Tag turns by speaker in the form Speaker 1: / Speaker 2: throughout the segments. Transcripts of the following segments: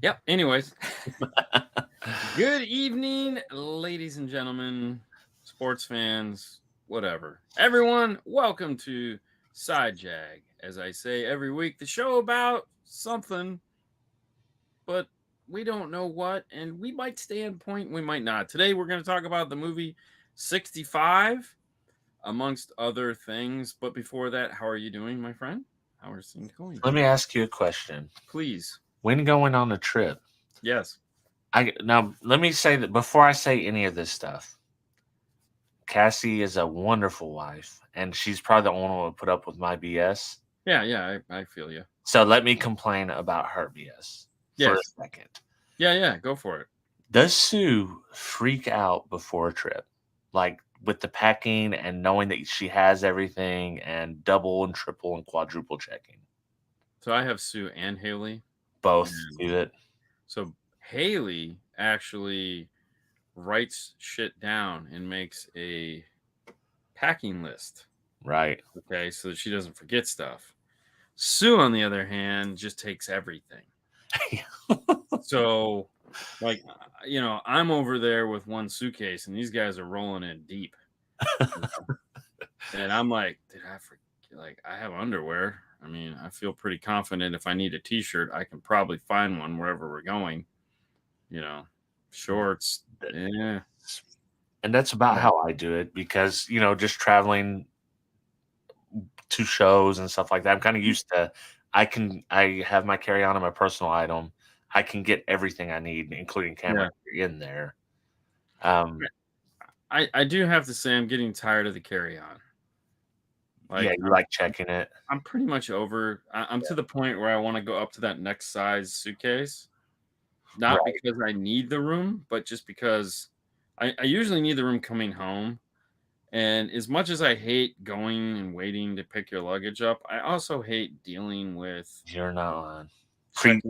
Speaker 1: Yep. Anyways, good evening, ladies and gentlemen, sports fans, whatever. Everyone, welcome to Side Jag. As I say every week, the show about something, but we don't know what, and we might stay on point, we might not. Today, we're going to talk about the movie 65, amongst other things. But before that, how are you doing, my friend? How are things going?
Speaker 2: Let me ask you a question.
Speaker 1: Please.
Speaker 2: When going on a trip,
Speaker 1: Yes.
Speaker 2: now let me say that before I say any of this stuff, Cassie is a wonderful wife, and she's probably the only one who would put up with my BS.
Speaker 1: Yeah, I feel you.
Speaker 2: So let me complain about her BS for a
Speaker 1: Yes.
Speaker 2: second.
Speaker 1: Yeah, go for it.
Speaker 2: Does Sue freak out before a trip? Like with the packing and knowing that she has everything and double and triple and quadruple checking?
Speaker 1: So I have Sue and Haley.
Speaker 2: Both
Speaker 1: And
Speaker 2: do it.
Speaker 1: so Haley actually writes shit down and makes a packing list.
Speaker 2: Right.
Speaker 1: Okay, so that she doesn't forget stuff. Sue, on the other hand, just takes everything. So, like, I'm over there with one suitcase, and these guys are rolling in deep. And I'm like, did I forget? Like, I have underwear. I mean, I feel pretty confident if I need a t-shirt, I can probably find one wherever we're going. Shorts. Yeah.
Speaker 2: And that's about how I do it because, just traveling to shows and stuff like that. I'm kind of used to I have my carry-on and my personal item. I can get everything I need, including camera in there.
Speaker 1: I do have to say I'm getting tired of the carry-on.
Speaker 2: Yeah, you like checking it.
Speaker 1: I'm pretty much over. I'm to the point where I want to go up to that next size suitcase. Not because I need the room, but just because I usually need the room coming home. And as much as I hate going and waiting to pick your luggage up, I also hate dealing with
Speaker 2: You're not on.
Speaker 1: Carrying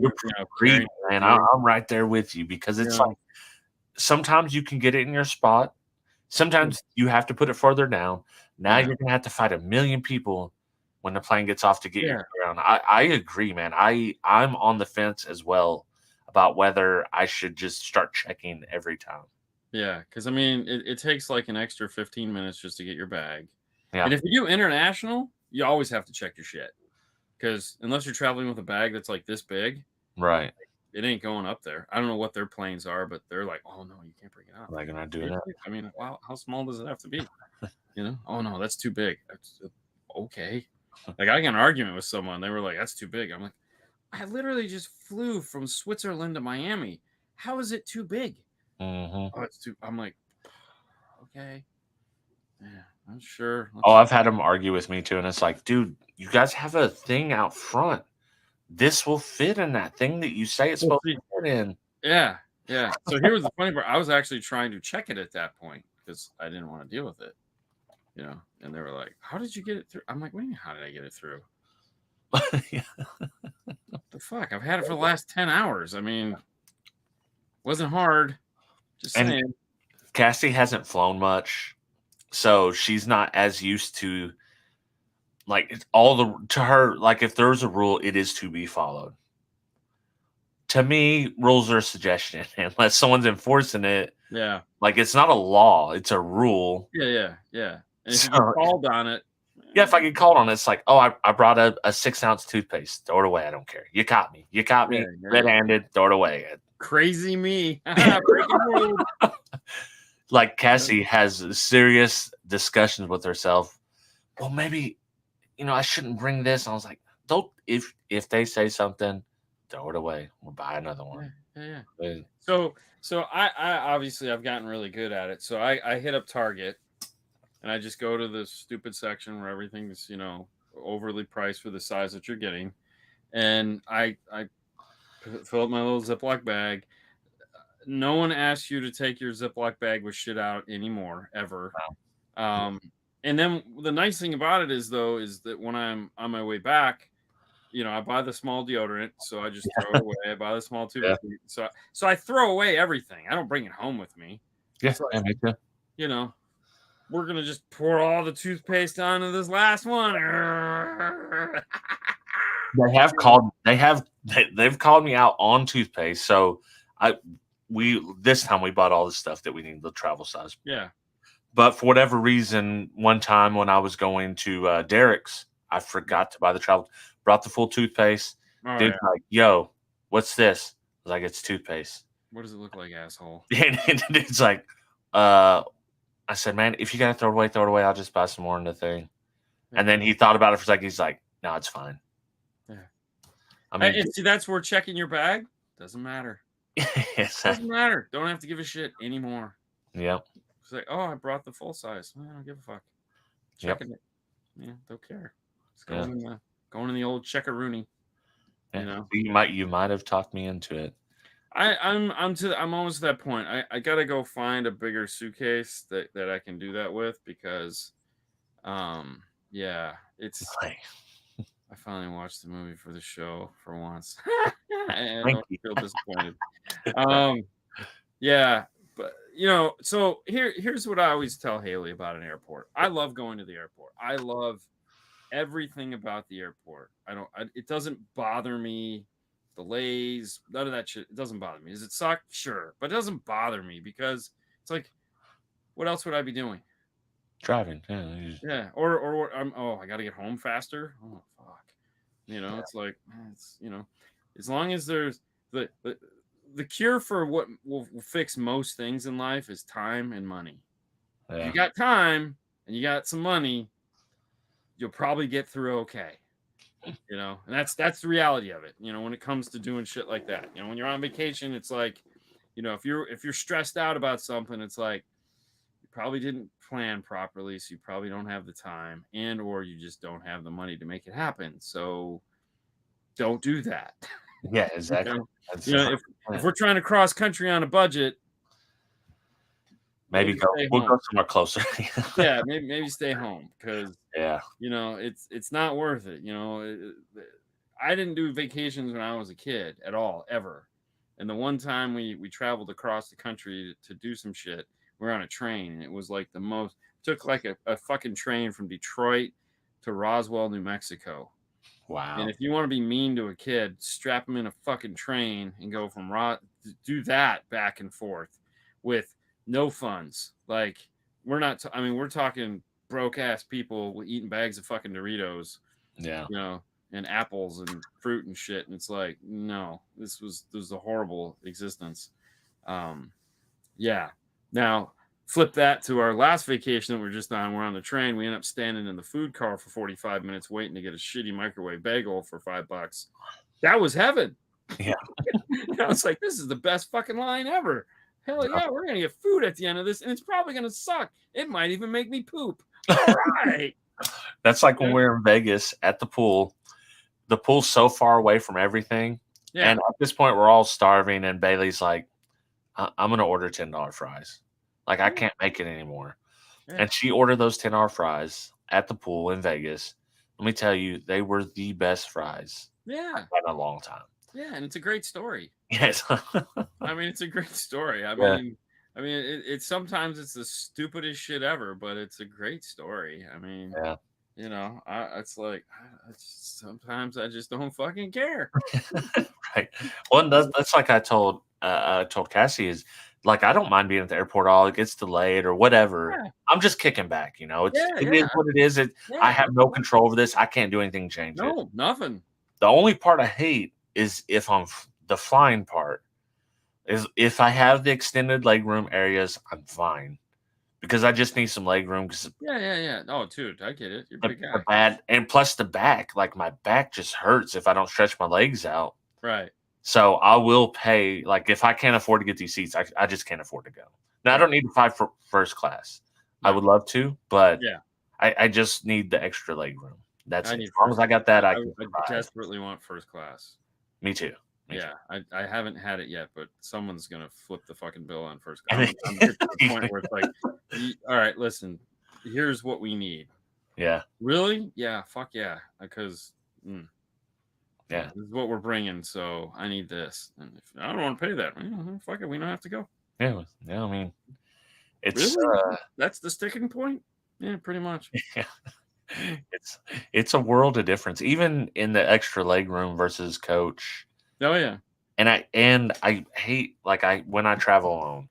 Speaker 2: Man. I'm right there with you because it's like sometimes you can get it in your spot. Sometimes you have to put it further down. Now you're gonna have to fight a million people when the plane gets off to get you around. I agree, man. I'm on the fence as well about whether I should just start checking every time.
Speaker 1: Yeah, because I mean, it takes like an extra 15 minutes just to get your bag.
Speaker 2: Yeah.
Speaker 1: And if you do international, you always have to check your shit. Because unless you're traveling with a bag that's like this big,
Speaker 2: right,
Speaker 1: it ain't going up there. I don't know what their planes are, but they're like, oh no, you can't bring it up.
Speaker 2: Like, gonna do that?
Speaker 1: I mean, wow, how small does it have to be? Oh no, that's too big. That's okay. Like I got an argument with someone. They were like, that's too big. I'm like, I literally just flew from Switzerland to Miami. How is it too big?
Speaker 2: Mm-hmm.
Speaker 1: Oh, it's too. I'm like, okay. Yeah, I'm sure.
Speaker 2: I've had them argue with me too, and it's like, dude, you guys have a thing out front. This will fit in that thing that you say it's supposed to fit in.
Speaker 1: Yeah. So here was the funny part. I was actually trying to check it at that point because I didn't want to deal with it. And they were like, "How did you get it through?" I'm like, "What do you mean, how did I get it through?" What the fuck? I've had it for the last 10 hours. I mean, wasn't hard. Just saying.
Speaker 2: Cassie hasn't flown much, so she's not as used to like to her. Like if there's a rule, it is to be followed. To me, rules are a suggestion unless someone's enforcing it.
Speaker 1: Yeah.
Speaker 2: Like it's not a law; it's a rule.
Speaker 1: Yeah. And if you get called on it.
Speaker 2: Yeah, if I get called on it, it's like, oh, I brought a 6-ounce toothpaste. Throw it away. I don't care. You caught me. Red-handed. Throw it away.
Speaker 1: Crazy me.
Speaker 2: Like Cassie has serious discussions with herself. Well, maybe, I shouldn't bring this. I was like, don't. If they say something, throw it away. We'll buy another one.
Speaker 1: Yeah. So I obviously I've gotten really good at it. So I hit up Target. And I just go to the stupid section where everything's, overly priced for the size that you're getting. And I fill up my little Ziploc bag. No one asks you to take your Ziploc bag with shit out anymore, ever. Wow. And then the nice thing about it is that when I'm on my way back, I buy the small deodorant, so I just throw it away. I buy the small tube. Yeah. So I throw away everything. I don't bring it home with me.
Speaker 2: Yeah, so me too.
Speaker 1: We're gonna just pour all the toothpaste onto this last one.
Speaker 2: they've called me out on toothpaste. So this time we bought all the stuff that we need, the travel size.
Speaker 1: Yeah.
Speaker 2: But for whatever reason, one time when I was going to Derek's, I forgot to buy the travel. Brought the full toothpaste.
Speaker 1: Oh,
Speaker 2: Dude's like, "Yo, what's this?" I was like, "It's toothpaste."
Speaker 1: What does it look like, asshole?
Speaker 2: And it's like, I said, "Man, if you gotta throw it away. I'll just buy some more in the thing."
Speaker 1: Yeah.
Speaker 2: And then he thought about it for a second. He's like, "No, it's fine."
Speaker 1: Yeah.
Speaker 2: I mean,
Speaker 1: and see, that's where checking your bag doesn't matter. Doesn't matter. Don't have to give a shit anymore.
Speaker 2: Yep.
Speaker 1: It's like, oh, I brought the full size. I don't give a fuck. Checking it. Yeah, don't care. It's going in the old checkaroonie.
Speaker 2: Yeah.
Speaker 1: You know,
Speaker 2: you might have talked me into it.
Speaker 1: I'm almost to that point. I gotta go find a bigger suitcase that I can do that with because, yeah, it's. I finally watched the movie for the show for once. I don't feel disappointed. Yeah, but so here's what I always tell Haley about an airport. I love going to the airport. I love everything about the airport. It doesn't bother me. Delays, none of that shit. It doesn't bother me. Does it suck? Sure, but it doesn't bother me because it's like, what else would I be doing?
Speaker 2: Driving.
Speaker 1: Yeah. Or I got to get home faster. Oh fuck. It's like as long as there's the cure for what will fix most things in life is time and money. Yeah. If you got time and you got some money, you'll probably get through okay. And that's the reality of it. When it comes to doing shit like that, when you're on vacation, it's like, if you're stressed out about something, it's like you probably didn't plan properly, so you probably don't have the time, and or you just don't have the money to make it happen. So don't do that.
Speaker 2: Yeah, exactly.
Speaker 1: If we're trying to cross country on a budget,
Speaker 2: we'll go somewhere closer.
Speaker 1: Yeah, maybe stay home because
Speaker 2: yeah,
Speaker 1: it's not worth it. I didn't do vacations when I was a kid at all, ever. And the one time we traveled across the country to do some shit, we were on a train, and it was like took like a fucking train from Detroit to Roswell, New Mexico.
Speaker 2: Wow.
Speaker 1: And if you want to be mean to a kid, strap him in a fucking train and go from do that back and forth with no funds. Like, we're not, we're talking broke ass people eating bags of fucking Doritos.
Speaker 2: Yeah.
Speaker 1: And apples and fruit and shit. And it's like, no, this was a horrible existence. Yeah. Now, flip that to our last vacation that we're just on. We're on the train. We end up standing in the food car for 45 minutes waiting to get a shitty microwave bagel for $5. That was heaven.
Speaker 2: Yeah.
Speaker 1: I was like, this is the best fucking line ever. Hell yeah, we're going to get food at the end of this, and it's probably going to suck. It might even make me poop. All right.
Speaker 2: That's like when we're in Vegas at the pool. The pool's so far away from everything. Yeah. And at this point, we're all starving, and Bailey's like, I'm going to order $10 fries. Like, I can't make it anymore. Yeah. And she ordered those $10 fries at the pool in Vegas. Let me tell you, they were the best fries.
Speaker 1: Yeah.
Speaker 2: In a long time.
Speaker 1: Yeah, and it's a great story.
Speaker 2: Yes.
Speaker 1: It's a great story. It's sometimes it's the stupidest shit ever, but it's a great story.
Speaker 2: Yeah.
Speaker 1: It's like sometimes I just don't fucking care.
Speaker 2: Right. Well, that's like I told Cassie is like, I don't mind being at the airport all it gets delayed or whatever. Yeah. I'm just kicking back, It is what it is. I have no control over this. I can't do anything to change it.
Speaker 1: No, nothing.
Speaker 2: The only part I hate is if I'm the flying part. Is if I have the extended legroom areas, I'm fine. Because I just need some legroom.
Speaker 1: Yeah. Oh, dude, I get it. You're a big guy.
Speaker 2: And plus the back, like my back just hurts if I don't stretch my legs out.
Speaker 1: Right.
Speaker 2: So I will pay. Like if I can't afford to get these seats, I just can't afford to go. Now I don't need to fly for first class. No. I would love to, but I just need the extra legroom. That's it. As long as I got that, I
Speaker 1: desperately want first class.
Speaker 2: Me too.
Speaker 1: I haven't had it yet, but someone's gonna flip the fucking bill on first class. I'm getting to the point where it's like, all right, listen, here's what we need.
Speaker 2: Yeah.
Speaker 1: Really? Yeah. Fuck yeah. Because
Speaker 2: this
Speaker 1: is what we're bringing. So I need this, and if I don't want to pay that, fuck it, we don't have to go.
Speaker 2: Yeah. It's
Speaker 1: really? That's the sticking point. Yeah, pretty much.
Speaker 2: Yeah. It's a world of difference, even in the extra leg room versus coach.
Speaker 1: Oh yeah.
Speaker 2: And I hate when I travel alone,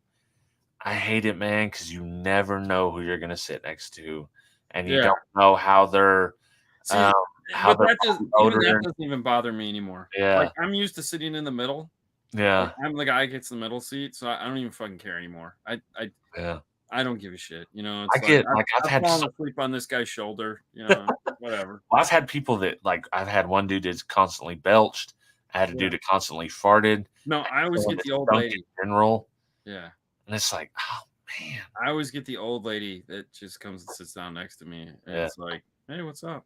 Speaker 2: I hate it, man, because you never know who you're gonna sit next to, and you
Speaker 1: Yeah.
Speaker 2: don't know how they're
Speaker 1: See,
Speaker 2: how
Speaker 1: but
Speaker 2: their
Speaker 1: that does
Speaker 2: body
Speaker 1: even that
Speaker 2: odor.
Speaker 1: doesn't even bother me anymore. Like
Speaker 2: Yeah,
Speaker 1: I'm used to sitting in the middle. Like
Speaker 2: yeah,
Speaker 1: I'm the guy who gets the middle seat, so I don't even fucking care anymore.
Speaker 2: yeah.
Speaker 1: I don't give a shit. You know,
Speaker 2: I
Speaker 1: it's like
Speaker 2: get I've
Speaker 1: I've
Speaker 2: had
Speaker 1: fallen asleep on this guy's shoulder. You know, whatever.
Speaker 2: I've had people that I've had one dude that's constantly belched. I had a
Speaker 1: Yeah.
Speaker 2: dude that constantly farted.
Speaker 1: No,
Speaker 2: I
Speaker 1: I
Speaker 2: had
Speaker 1: always
Speaker 2: someone
Speaker 1: get
Speaker 2: that
Speaker 1: the old
Speaker 2: stunk in
Speaker 1: lady.
Speaker 2: general,
Speaker 1: Yeah.
Speaker 2: and it's like, oh man,
Speaker 1: I always get the old lady that just comes and sits down next to me, and
Speaker 2: yeah.
Speaker 1: it's like, "Hey, what's up?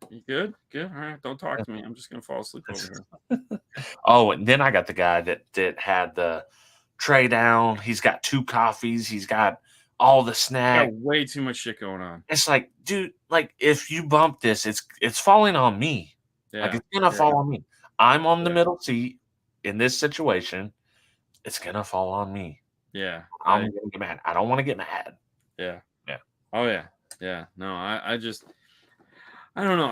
Speaker 1: You good? Good. All right. Don't talk to me. I'm just gonna fall asleep over here."
Speaker 2: Oh, and then I got the guy that had the tray down. He's got 2 coffees. He's got all the
Speaker 1: Got
Speaker 2: snacks.
Speaker 1: way too much shit going on.
Speaker 2: It's like, dude, like if you bump this, it's falling on me. Like
Speaker 1: Yeah.
Speaker 2: it's gonna
Speaker 1: Yeah.
Speaker 2: fall on me. I'm on the
Speaker 1: Yeah.
Speaker 2: middle seat in this situation. It's gonna fall on me.
Speaker 1: Yeah.
Speaker 2: I'm gonna get mad. I don't want to get mad.
Speaker 1: Yeah.
Speaker 2: Yeah.
Speaker 1: Oh yeah. Yeah. No, I just I don't know.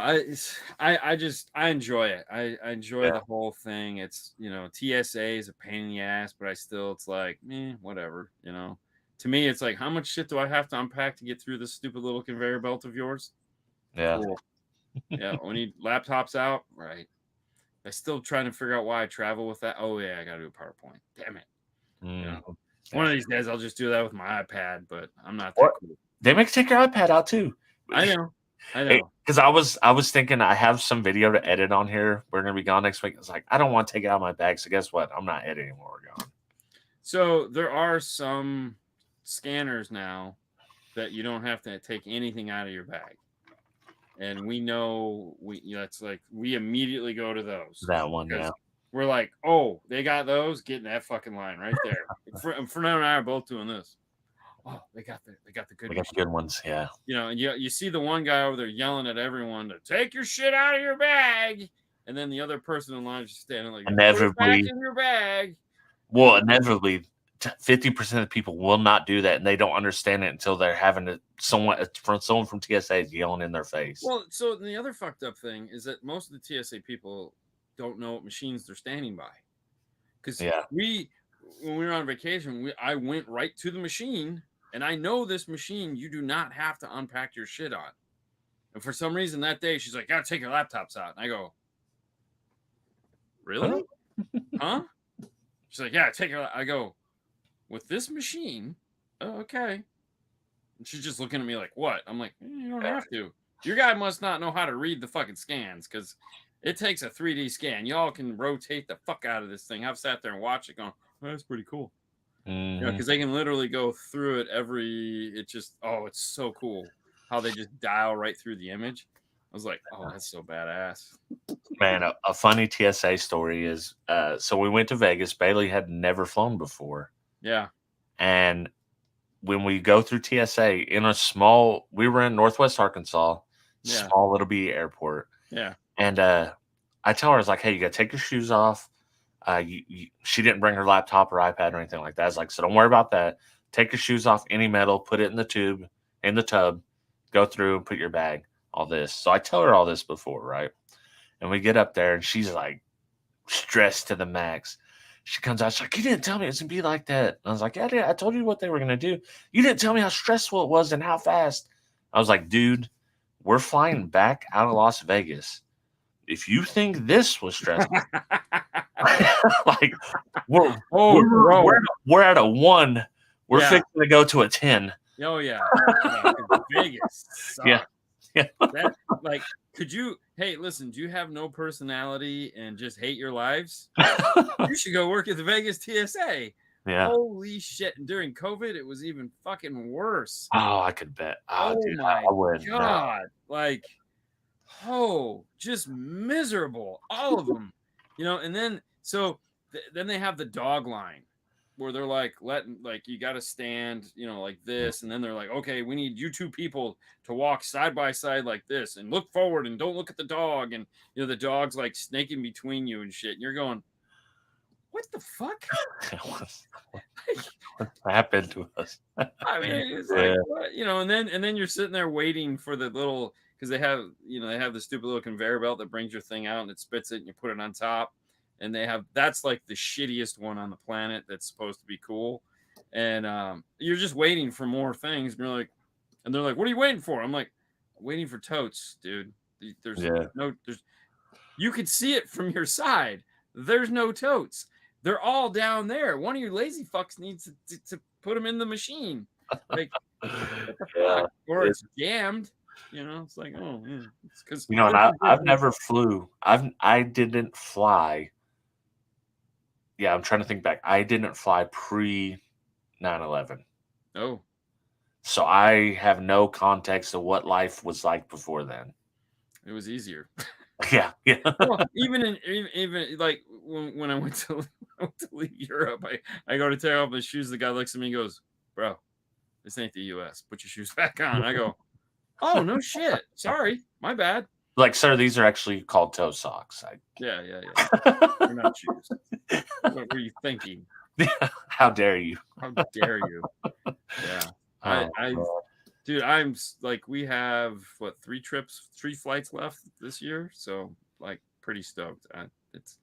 Speaker 1: I enjoy it. I enjoy
Speaker 2: Yeah.
Speaker 1: the whole thing. It's TSA is a pain in the ass, but I still it's like whatever. To me it's like how much shit do I have to unpack to get through this stupid little conveyor belt of yours?
Speaker 2: Yeah.
Speaker 1: Cool. Yeah. We need laptops out. Right. I still trying to figure out why I travel with that. Oh yeah, I got to do a PowerPoint. Damn it.
Speaker 2: Mm,
Speaker 1: One
Speaker 2: yeah.
Speaker 1: of these days I'll just do that with my iPad, but I'm not that
Speaker 2: Or
Speaker 1: cool.
Speaker 2: they make you take your iPad out too.
Speaker 1: I know. I know.
Speaker 2: Because I was thinking I have some video to edit on here. We're gonna be gone next week. It's like I don't want to take it out of my bag. So guess what? I'm not editing when we're gone.
Speaker 1: So there are some scanners now that you don't have to take anything out of your bag. And we know that's like we immediately go to those
Speaker 2: That one,
Speaker 1: because
Speaker 2: yeah.
Speaker 1: we're like, oh, they got those, get in that fucking line right there. Fernando and I are both doing this. Oh, they got the good
Speaker 2: We got the
Speaker 1: machine.
Speaker 2: good ones, yeah.
Speaker 1: And you see the one guy over there yelling at everyone to take your shit out of your bag, and then the other person in line is just standing like, put it back
Speaker 2: Inevitably,
Speaker 1: in your bag.
Speaker 2: well, inevitably, 50% of people will not do that, and they don't understand it until they're having someone from TSA is yelling in their face.
Speaker 1: Well, so the other fucked up thing is that most of the TSA people don't know what machines they're standing by. Because
Speaker 2: Yeah,
Speaker 1: when we were on vacation, I went right to the machine, and I know this machine you do not have to unpack your shit on. And for some reason that day, she's like, "Gotta take your laptops out," and I go, "Really? Huh?" She's like, "Yeah, take your." I go, "With this machine, oh, okay." And she's just looking at me like, "What?" I'm like, "You don't have to. Your guy must not know how to read the fucking scans because it takes a 3D scan. Y'all can rotate the fuck out of this thing." I've sat there and watched it going, oh, "That's pretty cool." Because they can literally go through it it's so cool how they just dial right through the image. I was like, "Oh, that's so badass."
Speaker 2: man. A funny TSA story is, so we went to Vegas. Bailey had never flown before,
Speaker 1: Yeah.
Speaker 2: and when we go through TSA we were in Northwest Arkansas,
Speaker 1: Yeah.
Speaker 2: small little B airport.
Speaker 1: Yeah.
Speaker 2: And I tell her, I was like, hey, you got to take your shoes off. She didn't bring her laptop or iPad or anything like that. I was like, so don't worry about that. Take your shoes off, any metal, put it in the tub, go through and put your bag, all this. So I tell her all this before, right? And we get up there and she's like stressed to the max. She comes out, she's like, you didn't tell me it's going to be like that. And I was like, yeah, I told you what they were going to do. You didn't tell me how stressful it was and how fast. I was like, dude, we're flying back out of Las Vegas. If you think this was stressful, like we're at a 1. We're fixing to go to a 10.
Speaker 1: Oh yeah. Vegas sucks.
Speaker 2: Yeah.
Speaker 1: That could you? Hey, listen. Do you have no personality and just hate your lives? You should go work at the Vegas TSA.
Speaker 2: Yeah.
Speaker 1: Holy shit! And during COVID, it was even fucking worse.
Speaker 2: Oh, I could bet. Oh dude,
Speaker 1: my
Speaker 2: I would.
Speaker 1: god! Just miserable. All of them. And then then they have the dog line where they're like you got to stand like this, and then they're like, okay, we need you 2 people to walk side by side like this and look forward and don't look at the dog, and the dog's like snaking between you and shit, and you're going, what the fuck?
Speaker 2: What happened to us?
Speaker 1: I mean, it's like what? And then you're sitting there waiting for the little, because they have the stupid little conveyor belt that brings your thing out and it spits it and you put it on top. and that's like the shittiest one on the planet that's supposed to be cool. And you're just waiting for more things, and they're like, what are you waiting for? I'm like, waiting for totes, dude. There's you could see it from your side. There's no totes. They're all down there. One of you lazy fucks needs to put them in the machine. Like, what the fuck? Or it's jammed. It's like, oh, yeah. It's because
Speaker 2: and I've never flew. I didn't fly. Yeah, I'm trying to think back. I didn't fly pre 9/11.
Speaker 1: Oh.
Speaker 2: So I have no context of what life was like before then.
Speaker 1: It was easier.
Speaker 2: Yeah.
Speaker 1: Well, even like when I went to leave Europe, I go to take off my shoes. The guy looks at me and goes, "Bro, this ain't the U.S. Put your shoes back on." I go, "Oh, no shit. Sorry, my bad."
Speaker 2: Like, sir, these are actually called toe socks.
Speaker 1: Yeah. They're not shoes. What were you thinking?
Speaker 2: How dare you?
Speaker 1: How dare you? Yeah. Dude, I'm like, we have 3 flights left this year, so like pretty stoked. It's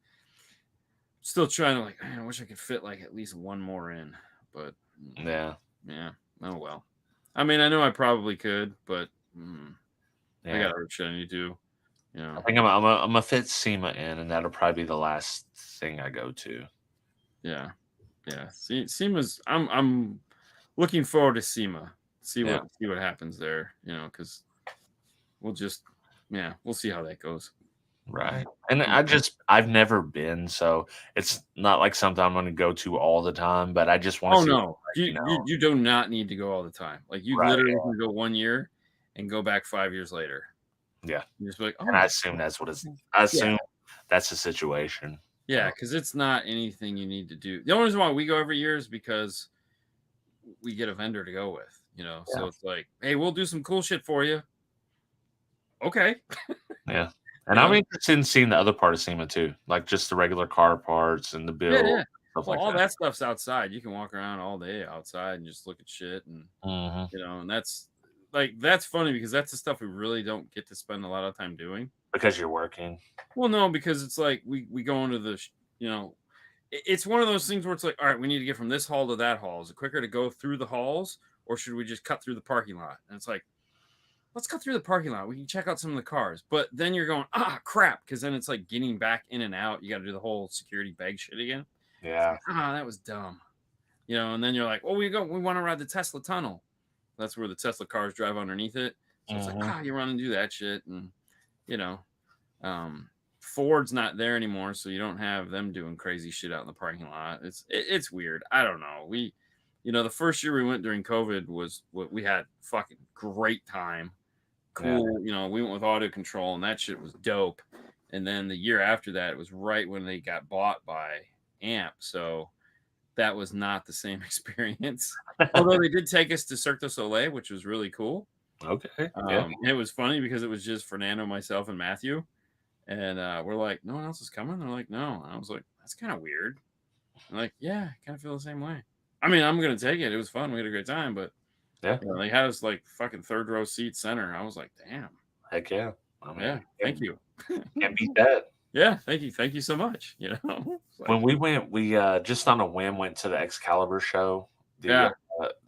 Speaker 1: still trying to like, man, I wish I could fit like at least one more in, but
Speaker 2: yeah.
Speaker 1: Oh well. I mean, I know I probably could, but I got other shit I need to do.
Speaker 2: I think I'm gonna fit SEMA in, and that'll probably be the last thing I go to.
Speaker 1: Yeah. SEMA's. I'm looking forward to SEMA. See what happens there, because we'll see how that goes.
Speaker 2: Right. And I've never been, so it's not like something I'm going to go to all the time, but I just want to see.
Speaker 1: No, you do not need to go all the time. Like, you literally can go 1 year and go back 5 years later.
Speaker 2: Yeah.
Speaker 1: You're just like,
Speaker 2: and I assume that's what that's the situation.
Speaker 1: Yeah, because it's not anything you need to do. The only reason why we go every year is because we get a vendor to go with, so it's like, hey, we'll do some cool shit for you. Okay.
Speaker 2: Yeah. And I'm interested in seeing the other part of SEMA too, like just the regular car parts and the build.
Speaker 1: Yeah.
Speaker 2: Stuff
Speaker 1: Well,
Speaker 2: like
Speaker 1: all that stuff's outside. You can walk around all day outside and just look at shit, and and that's funny because that's the stuff we really don't get to spend a lot of time doing.
Speaker 2: Because you're working.
Speaker 1: Well, no, because it's like we go into the it's one of those things where it's like, all right, we need to get from this hall to that hall. Is it quicker to go through the halls, or should we just cut through the parking lot? And it's like, let's cut through the parking lot. We can check out some of the cars. But then you're going, crap, because then it's like getting back in and out. You got to do the whole security bag shit again.
Speaker 2: Yeah.
Speaker 1: That was dumb. And then you're like, we want to ride the Tesla tunnel. That's where the Tesla cars drive underneath it. So it's like, you run and do that shit. And, Ford's not there anymore, so you don't have them doing crazy shit out in the parking lot. It's weird. I don't know. The first year we went during COVID was what we had fucking great time. Cool. We went with auto control, and that shit was dope. And then the year after that, it was right when they got bought by AMP. So that was not the same experience. Although they did take us to Cirque du Soleil, which was really cool.
Speaker 2: Okay.
Speaker 1: It was funny because it was just Fernando, myself, and Matthew. And we're like, no one else is coming? They're like, no. And I was like, that's kind of weird. I'm like, yeah, I kind of feel the same way. I mean, I'm going to take it. It was fun. We had a great time. But they had us like fucking third row seat center. I was like, damn.
Speaker 2: Heck yeah.
Speaker 1: Thank you.
Speaker 2: Can't beat that.
Speaker 1: Yeah, thank you. Thank you so much.
Speaker 2: When we went, we just on a whim went to the Excalibur show. The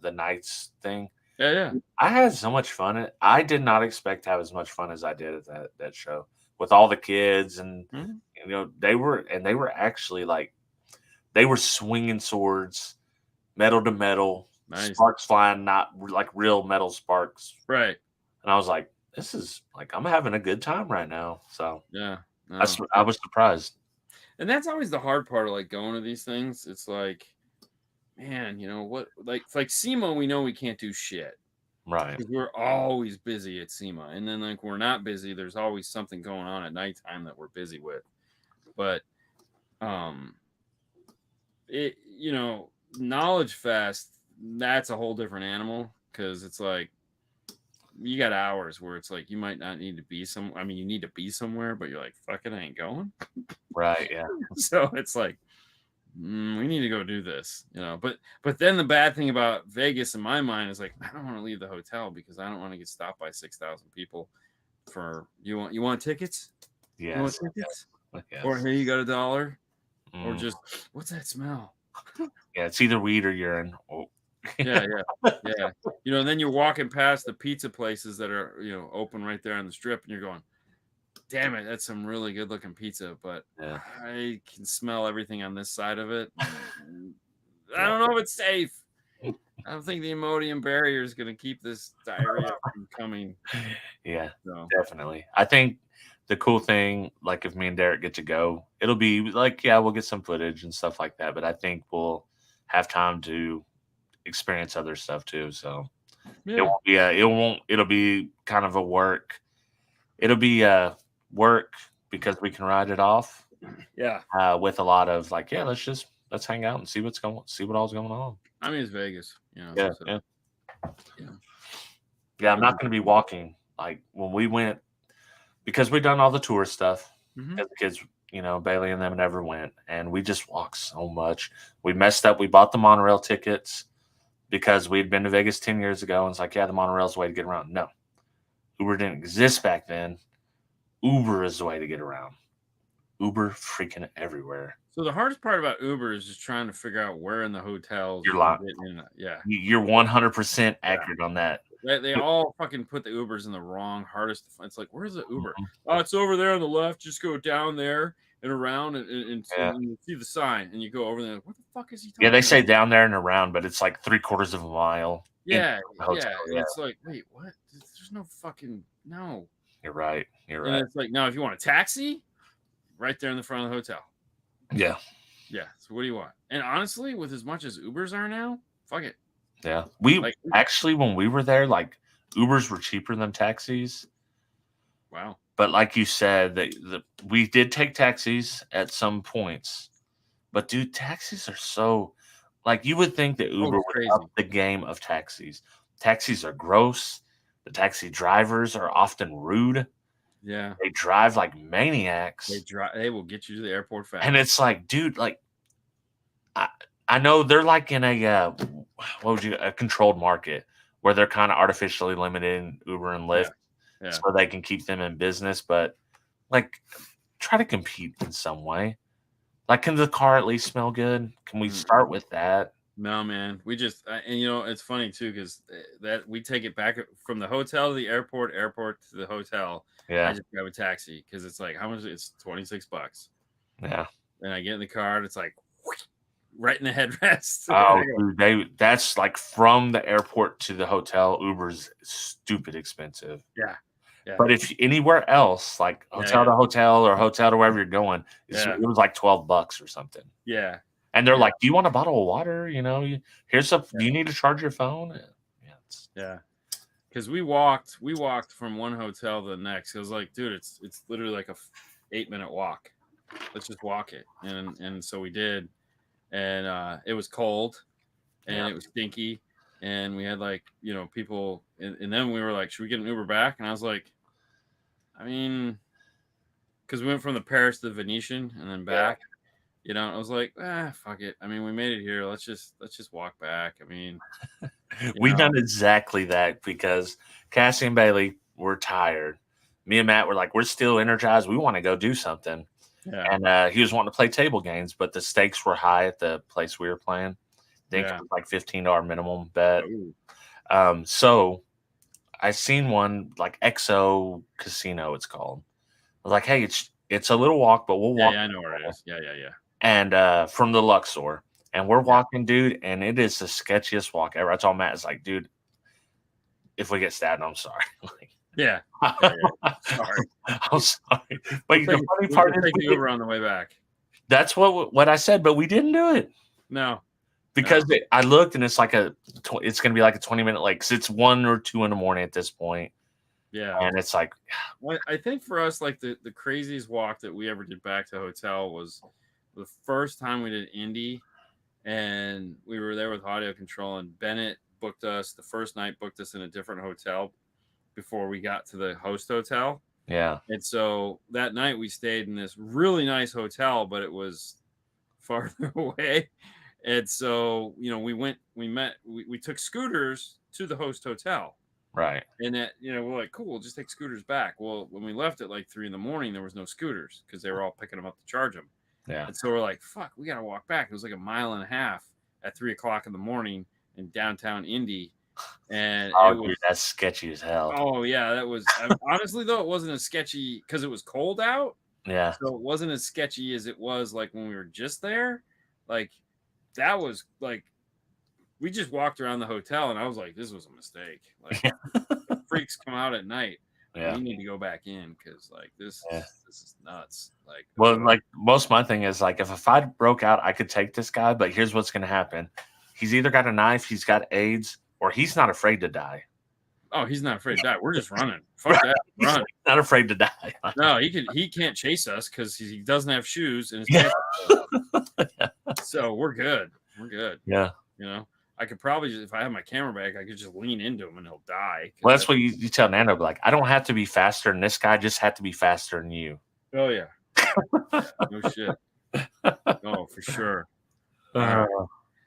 Speaker 2: Knights thing.
Speaker 1: Yeah.
Speaker 2: I had so much fun. I did not expect to have as much fun as I did at that show with all the kids, and they were actually like, they were swinging swords, metal to metal, sparks flying, not like real metal sparks.
Speaker 1: Right.
Speaker 2: And I was like, this is like, I'm having a good time right now. So
Speaker 1: yeah,
Speaker 2: I was surprised.
Speaker 1: And that's always the hard part of like going to these things. It's like, man, what, like SEMA, we know we can't do shit.
Speaker 2: Right.
Speaker 1: Because we're always busy at SEMA. And then like we're not busy, there's always something going on at nighttime that we're busy with. But Knowledge Fest, that's a whole different animal, because it's like you got hours where it's like you might not need to be you need to be somewhere, but you're like, fuck it, I ain't going.
Speaker 2: Right. Yeah.
Speaker 1: So it's like, we need to go do this, but then the bad thing about Vegas in my mind is like, I don't want to leave the hotel because I don't want to get stopped by 6,000 people for you want tickets.
Speaker 2: Yes.
Speaker 1: You want tickets?
Speaker 2: Yes.
Speaker 1: Or here you got $1. or just what's that smell?
Speaker 2: Yeah, it's either weed or urine. Oh.
Speaker 1: Yeah. You know, and then you're walking past the pizza places that are, you know, open right there on the strip, and you're going, damn it, that's some really good looking pizza, but
Speaker 2: Yeah.
Speaker 1: I can smell everything on this side of it. I
Speaker 2: Yeah.
Speaker 1: don't know if it's safe. I don't think the Imodium barrier is going to keep this diarrhea from coming.
Speaker 2: Yeah,
Speaker 1: So,
Speaker 2: definitely. I think the cool thing, like if me and Derek get to go, it'll be like, yeah, we'll get some footage and stuff like that. But I think we'll have time to experience other stuff too. So it
Speaker 1: yeah.
Speaker 2: won't be it'll be kind of a work. It'll be work because we can write it off.
Speaker 1: Yeah.
Speaker 2: With a lot of like, yeah, let's hang out and see what all's going on.
Speaker 1: I mean, it's Vegas, you know.
Speaker 2: Yeah,
Speaker 1: So,
Speaker 2: yeah.
Speaker 1: yeah.
Speaker 2: Yeah, I'm not going to be walking like when we went because we've done all the tour stuff.
Speaker 1: Mm-hmm.
Speaker 2: Because the kids, Bailey and them never went, and we just walked so much. We messed up. We bought the monorail tickets because we'd been to Vegas 10 years ago, and it's like, yeah, the monorail's the way to get around. No, Uber didn't exist back then. Uber is the way to get around. Uber freaking everywhere.
Speaker 1: So the hardest part about Uber is just trying to figure out where in the hotels
Speaker 2: You're
Speaker 1: you
Speaker 2: lying.
Speaker 1: can get in. Yeah.
Speaker 2: You're 100% accurate on that.
Speaker 1: They all fucking put the Ubers in the wrong, hardest to find. It's like, where's the Uber?
Speaker 2: Mhm.
Speaker 1: Oh, it's over there on the left. Just go down there and around and
Speaker 2: Yeah.
Speaker 1: you see the sign and you go over there. Like, what the fuck is he talking
Speaker 2: Yeah, they
Speaker 1: about?
Speaker 2: say down there and around, but it's like 3/4 of a mile.
Speaker 1: Yeah,
Speaker 2: into the hotel.
Speaker 1: yeah. It's like, wait, what? There's no fucking no.
Speaker 2: You're right. You're
Speaker 1: And
Speaker 2: right.
Speaker 1: it's like, now if you want a taxi, right there in the front of the hotel.
Speaker 2: Yeah.
Speaker 1: Yeah. So what do you want? And honestly, with as much as Ubers are now, fuck it.
Speaker 2: Yeah. We
Speaker 1: Like-
Speaker 2: actually, when we were there, like Ubers were cheaper than taxis.
Speaker 1: Wow.
Speaker 2: But like you said, we did take taxis at some points. But dude, taxis are so like you would think that Uber would
Speaker 1: crazy.
Speaker 2: up the game of taxis. Taxis are gross. The taxi drivers are often rude.
Speaker 1: Yeah.
Speaker 2: They drive like maniacs.
Speaker 1: They will get you to the airport fast.
Speaker 2: And it's like, dude, like I know they're like in a a controlled market where they're kind of artificially limiting Uber and Lyft so they can keep them in business. But like, try to compete in some way. Like, can the car at least smell good? Can we start with that?
Speaker 1: No, man. We just and it's funny too because that we take it back from the hotel to the airport to the hotel.
Speaker 2: Yeah,
Speaker 1: I just grab a taxi because it's like how much? It's $26.
Speaker 2: Yeah,
Speaker 1: and I get in the car and it's like right in the headrest.
Speaker 2: Oh, dude, that's like from the airport to the hotel. Uber's stupid expensive.
Speaker 1: Yeah.
Speaker 2: But if anywhere else, like hotel to hotel or hotel to wherever you're going, it was like $12 or something.
Speaker 1: Yeah.
Speaker 2: And they're like, "Do you want a bottle of water? Here's do you need to charge your phone?"
Speaker 1: Yeah. Because we walked from one hotel to the next. It was like, dude, it's literally like a 8-minute walk. Let's just walk it. And so we did. And it was cold and it was stinky. And we had like, people. And then we were like, should we get an Uber back? And I was like, I mean, because we went from the Paris to the Venetian and then back. I was like, fuck it. I mean, we made it here. Let's just walk back. I mean,
Speaker 2: we've done exactly that because Cassie and Bailey were tired. Me and Matt were like, we're still energized. We want to go do something.
Speaker 1: Yeah.
Speaker 2: And he was wanting to play table games, but the stakes were high at the place we were playing. I think it was like $15 minimum bet. So I seen one like XO Casino, it's called. I was like, hey, it's a little walk, but we'll walk.
Speaker 1: Yeah, I know where it is. Yeah.
Speaker 2: And from the Luxor. And we're walking, dude, and it is the sketchiest walk ever. I told Matt, it's like, dude, if we get stabbed, I'm sorry.
Speaker 1: Yeah. Sorry.
Speaker 2: I'm sorry. But the funny part is
Speaker 1: we Uber on the way back.
Speaker 2: That's what I said, but we didn't do it.
Speaker 1: No.
Speaker 2: Because I looked and it's like it's going to be like a 20-minute like cause it's 1 or 2 in the morning at this point.
Speaker 1: Yeah.
Speaker 2: And it's like
Speaker 1: I think for us, like the craziest walk that we ever did back to the hotel was the first time we did Indy, and we were there with audio control, and Bennett booked us the first night, booked us in a different hotel before we got to the host hotel.
Speaker 2: Yeah.
Speaker 1: And so that night we stayed in this really nice hotel, but it was farther away. And so, we took scooters to the host hotel.
Speaker 2: Right.
Speaker 1: And that, we're like, cool, we'll just take scooters back. Well, when we left at like 3 a.m, there was no scooters because they were all picking them up to charge them.
Speaker 2: Yeah.
Speaker 1: And so we're like, fuck, we got to walk back. It was like a mile and a half at 3:00 in the morning in downtown Indy. And it
Speaker 2: Oh,
Speaker 1: was,
Speaker 2: dude, that's sketchy as hell.
Speaker 1: oh yeah, that was, honestly though, it wasn't as sketchy because it was cold out.
Speaker 2: Yeah.
Speaker 1: So it wasn't as sketchy as it was like when we were just there. Like that was like, we just walked around the hotel and I was like, this was a mistake. Like the freaks come out at night.
Speaker 2: Yeah.
Speaker 1: We need to go back in because like this
Speaker 2: Yeah.
Speaker 1: is nuts. Like,
Speaker 2: Well, like most of my thing is like if a fight broke out, I could take this guy, but here's what's gonna happen. He's either got a knife, he's got AIDS, or he's not afraid to die.
Speaker 1: oh, he's not afraid to die. We're just running. Fuck that.
Speaker 2: He's
Speaker 1: Run.
Speaker 2: not afraid to die.
Speaker 1: No, he can't chase us because he doesn't have shoes and his
Speaker 2: Yeah.
Speaker 1: so we're good. We're good.
Speaker 2: Yeah.
Speaker 1: You know, I could probably just, if I have my camera bag, I could just lean into him and he'll die.
Speaker 2: Well, that's what you tell Nando. Like, I don't have to be faster than this guy; just have to be faster than you.
Speaker 1: Oh yeah. No shit. Oh, for sure.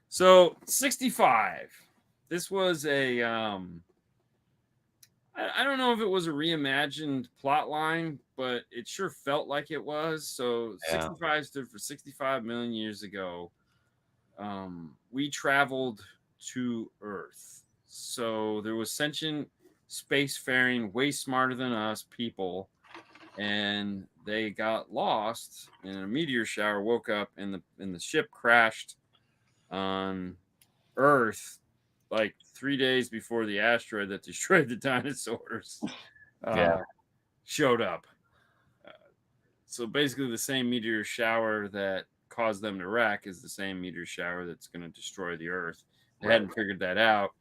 Speaker 1: So 65. This was a I don't know if it was a reimagined plot line, but it sure felt like it was. So 65 stood for 65 million years ago. We traveled to Earth. So there was sentient spacefaring way smarter than us people, and they got lost in a meteor shower, woke up, and the ship crashed on Earth like 3 days before the asteroid that destroyed the dinosaurs showed up. So basically the same meteor shower that caused them to wreck is the same meteor shower that's going to destroy the Earth. They hadn't figured that out.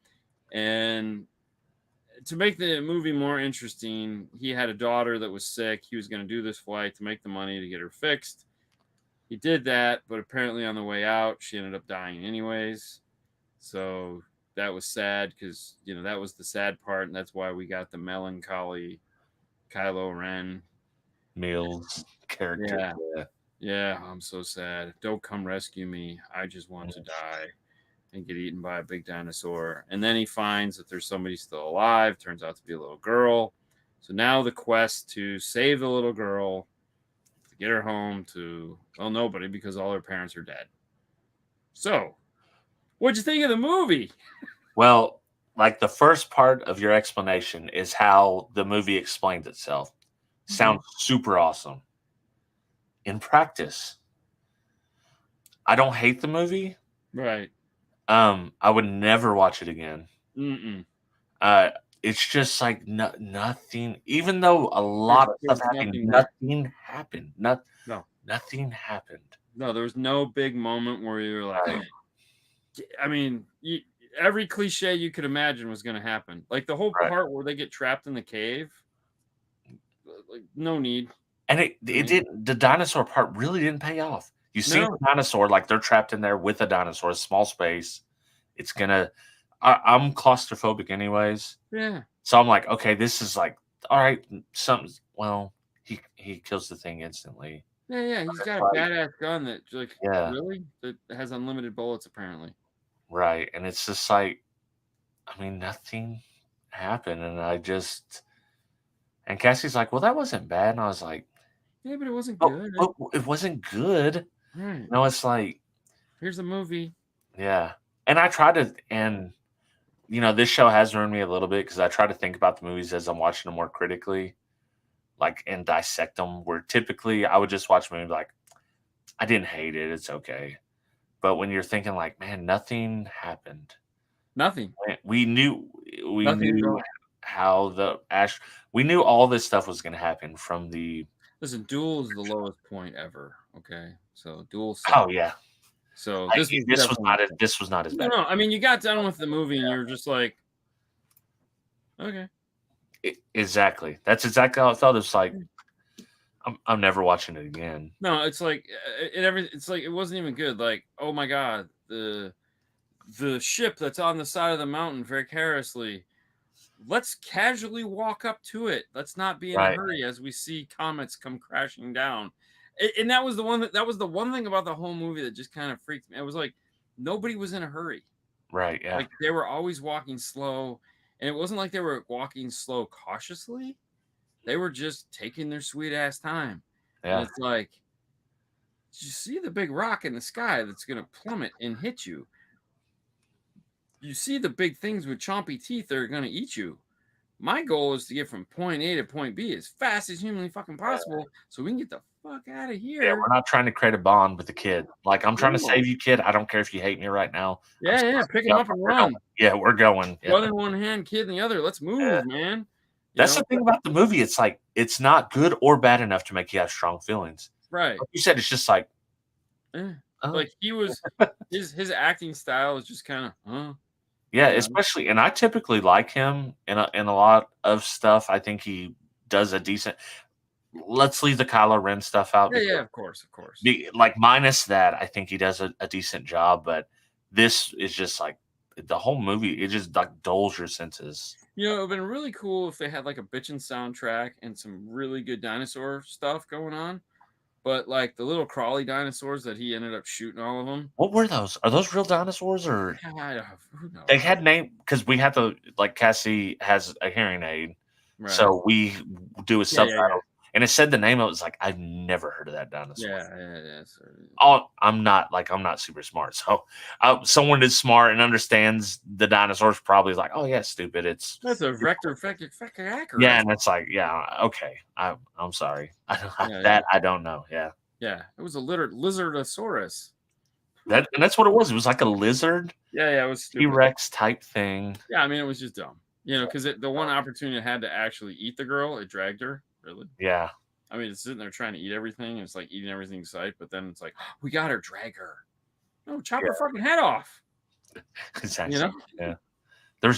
Speaker 1: And to make the movie more interesting, he had a daughter that was sick. He was going to do this flight to make the money to get her fixed. He did that, but apparently on the way out, she ended up dying anyways. So that was sad because, you know, that was the sad part. And that's why we got the melancholy Kylo Ren
Speaker 2: Mills character.
Speaker 1: Yeah, I'm so sad. Don't come rescue me. I just want to die and get eaten by a big dinosaur. And then he finds that there's somebody still alive. Turns out to be a little girl. So now the quest to save the little girl, to get her home to, well, nobody, because all her parents are dead. So, what'd you think of the movie?
Speaker 2: Well, like the first part of your explanation is how the movie explains itself. Sounds super awesome. In practice, I don't hate the movie.
Speaker 1: Right.
Speaker 2: I would never watch it again. It's just like nothing. Even though a lot of stuff happened, nothing happened. Nothing happened.
Speaker 1: No, there was no big moment where you were like, I mean, every cliche you could imagine was going to happen. Like the whole part where they get trapped in the cave. Like, no need.
Speaker 2: And it didn't. The dinosaur part really didn't pay off. You see the dinosaur, like they're trapped in there with a dinosaur, small space. It's gonna. I'm claustrophobic, anyways.
Speaker 1: Yeah.
Speaker 2: So I'm like, okay, this is like, all right, something. Well, he kills the thing instantly.
Speaker 1: Yeah. He's got a badass gun that, like, really, that has unlimited bullets, apparently.
Speaker 2: Right, and it's just like, I mean, nothing happened, and I just. And Cassie's like, well, that wasn't bad. And I was like,
Speaker 1: yeah, but it wasn't good.
Speaker 2: It wasn't good.
Speaker 1: Right.
Speaker 2: No, it's like,
Speaker 1: here's a movie.
Speaker 2: Yeah. And I try to, and, you know, this show has ruined me a little bit because I try to think about the movies as I'm watching them more critically, like, and dissect them, where typically I would just watch a movie like, I didn't hate it. It's okay. But when you're thinking like, man, nothing happened.
Speaker 1: Nothing.
Speaker 2: We knew how we knew all this stuff was going to happen from the.
Speaker 1: Listen, Duel is the lowest point ever. Okay, so Duel.
Speaker 2: Oh yeah.
Speaker 1: So
Speaker 2: this was not as bad.
Speaker 1: No, I mean, you got done with the movie and you're just like, okay.
Speaker 2: Exactly. That's exactly how it felt. It's like, I'm never watching it again.
Speaker 1: No, it's like it's like it wasn't even good. Like, oh my god, the ship that's on the side of the mountain vicariously. Let's casually walk up to it. Let's not be in a hurry as we see comets come crashing down. And that was the one thing about the whole movie that just kind of freaked me. It was like nobody was in a hurry.
Speaker 2: Right. Yeah.
Speaker 1: Like they were always walking slow, and it wasn't like they were walking slow cautiously. They were just taking their sweet ass time.
Speaker 2: Yeah.
Speaker 1: And it's like, you see the big rock in the sky that's going to plummet and hit you. You see the big things with chompy teeth that are going to eat you. My goal is to get from point A to point B as fast as humanly fucking possible so we can get the fuck out of
Speaker 2: Yeah,
Speaker 1: here.
Speaker 2: we're not trying to create a bond with the kid. Like, I'm trying to
Speaker 1: No.
Speaker 2: save you, kid. I don't care if you hate me right now. I'm
Speaker 1: Yeah,
Speaker 2: sorry.
Speaker 1: pick him
Speaker 2: Yeah,
Speaker 1: up and
Speaker 2: we're going.
Speaker 1: run.
Speaker 2: Yeah, we're going. Yeah.
Speaker 1: Gun in one hand, kid in the other. Let's move, man.
Speaker 2: That's the thing about the movie. It's like, it's not good or bad enough to make you have strong feelings.
Speaker 1: Right.
Speaker 2: Like you said, it's just like,
Speaker 1: like he was, his acting style is just kind of,
Speaker 2: yeah, especially, and I typically like him in a lot of stuff. I think he does a decent. Let's leave the Kylo Ren stuff out.
Speaker 1: Yeah, of course.
Speaker 2: Like, minus that, I think he does a decent job. But this is just like the whole movie. It just like dulls your senses.
Speaker 1: You know, it would have been really cool if they had like a bitchin' soundtrack and some really good dinosaur stuff going on. But like the little crawly dinosaurs that he ended up shooting all of them.
Speaker 2: What were those? Are those real dinosaurs or?
Speaker 1: Who knows?
Speaker 2: They had name because we had to, like, Cassie has a hearing aid, so we do a subtitle, and it said the name of it. Was like, I've never heard of that dinosaur.
Speaker 1: Yeah.
Speaker 2: I'm not super smart, so someone is smart and understands the dinosaurs probably is like, oh yeah, stupid.
Speaker 1: That's a vector accurate.
Speaker 2: Yeah, and it's like, yeah, okay. I'm sorry. I don't know. Yeah.
Speaker 1: It was a lizardosaurus.
Speaker 2: And that's what it was. It was like a lizard.
Speaker 1: Yeah, it was stupid.
Speaker 2: T-Rex type thing.
Speaker 1: Yeah, I mean, it was just dumb. You know, because the one opportunity it had to actually eat the girl, it dragged her. Really?
Speaker 2: Yeah.
Speaker 1: I mean, it's sitting there trying to eat everything. And it's like eating everything in sight, but then it's like, we got her, drag her. No, chop her fucking head off.
Speaker 2: Exactly.
Speaker 1: You know?
Speaker 2: Yeah. There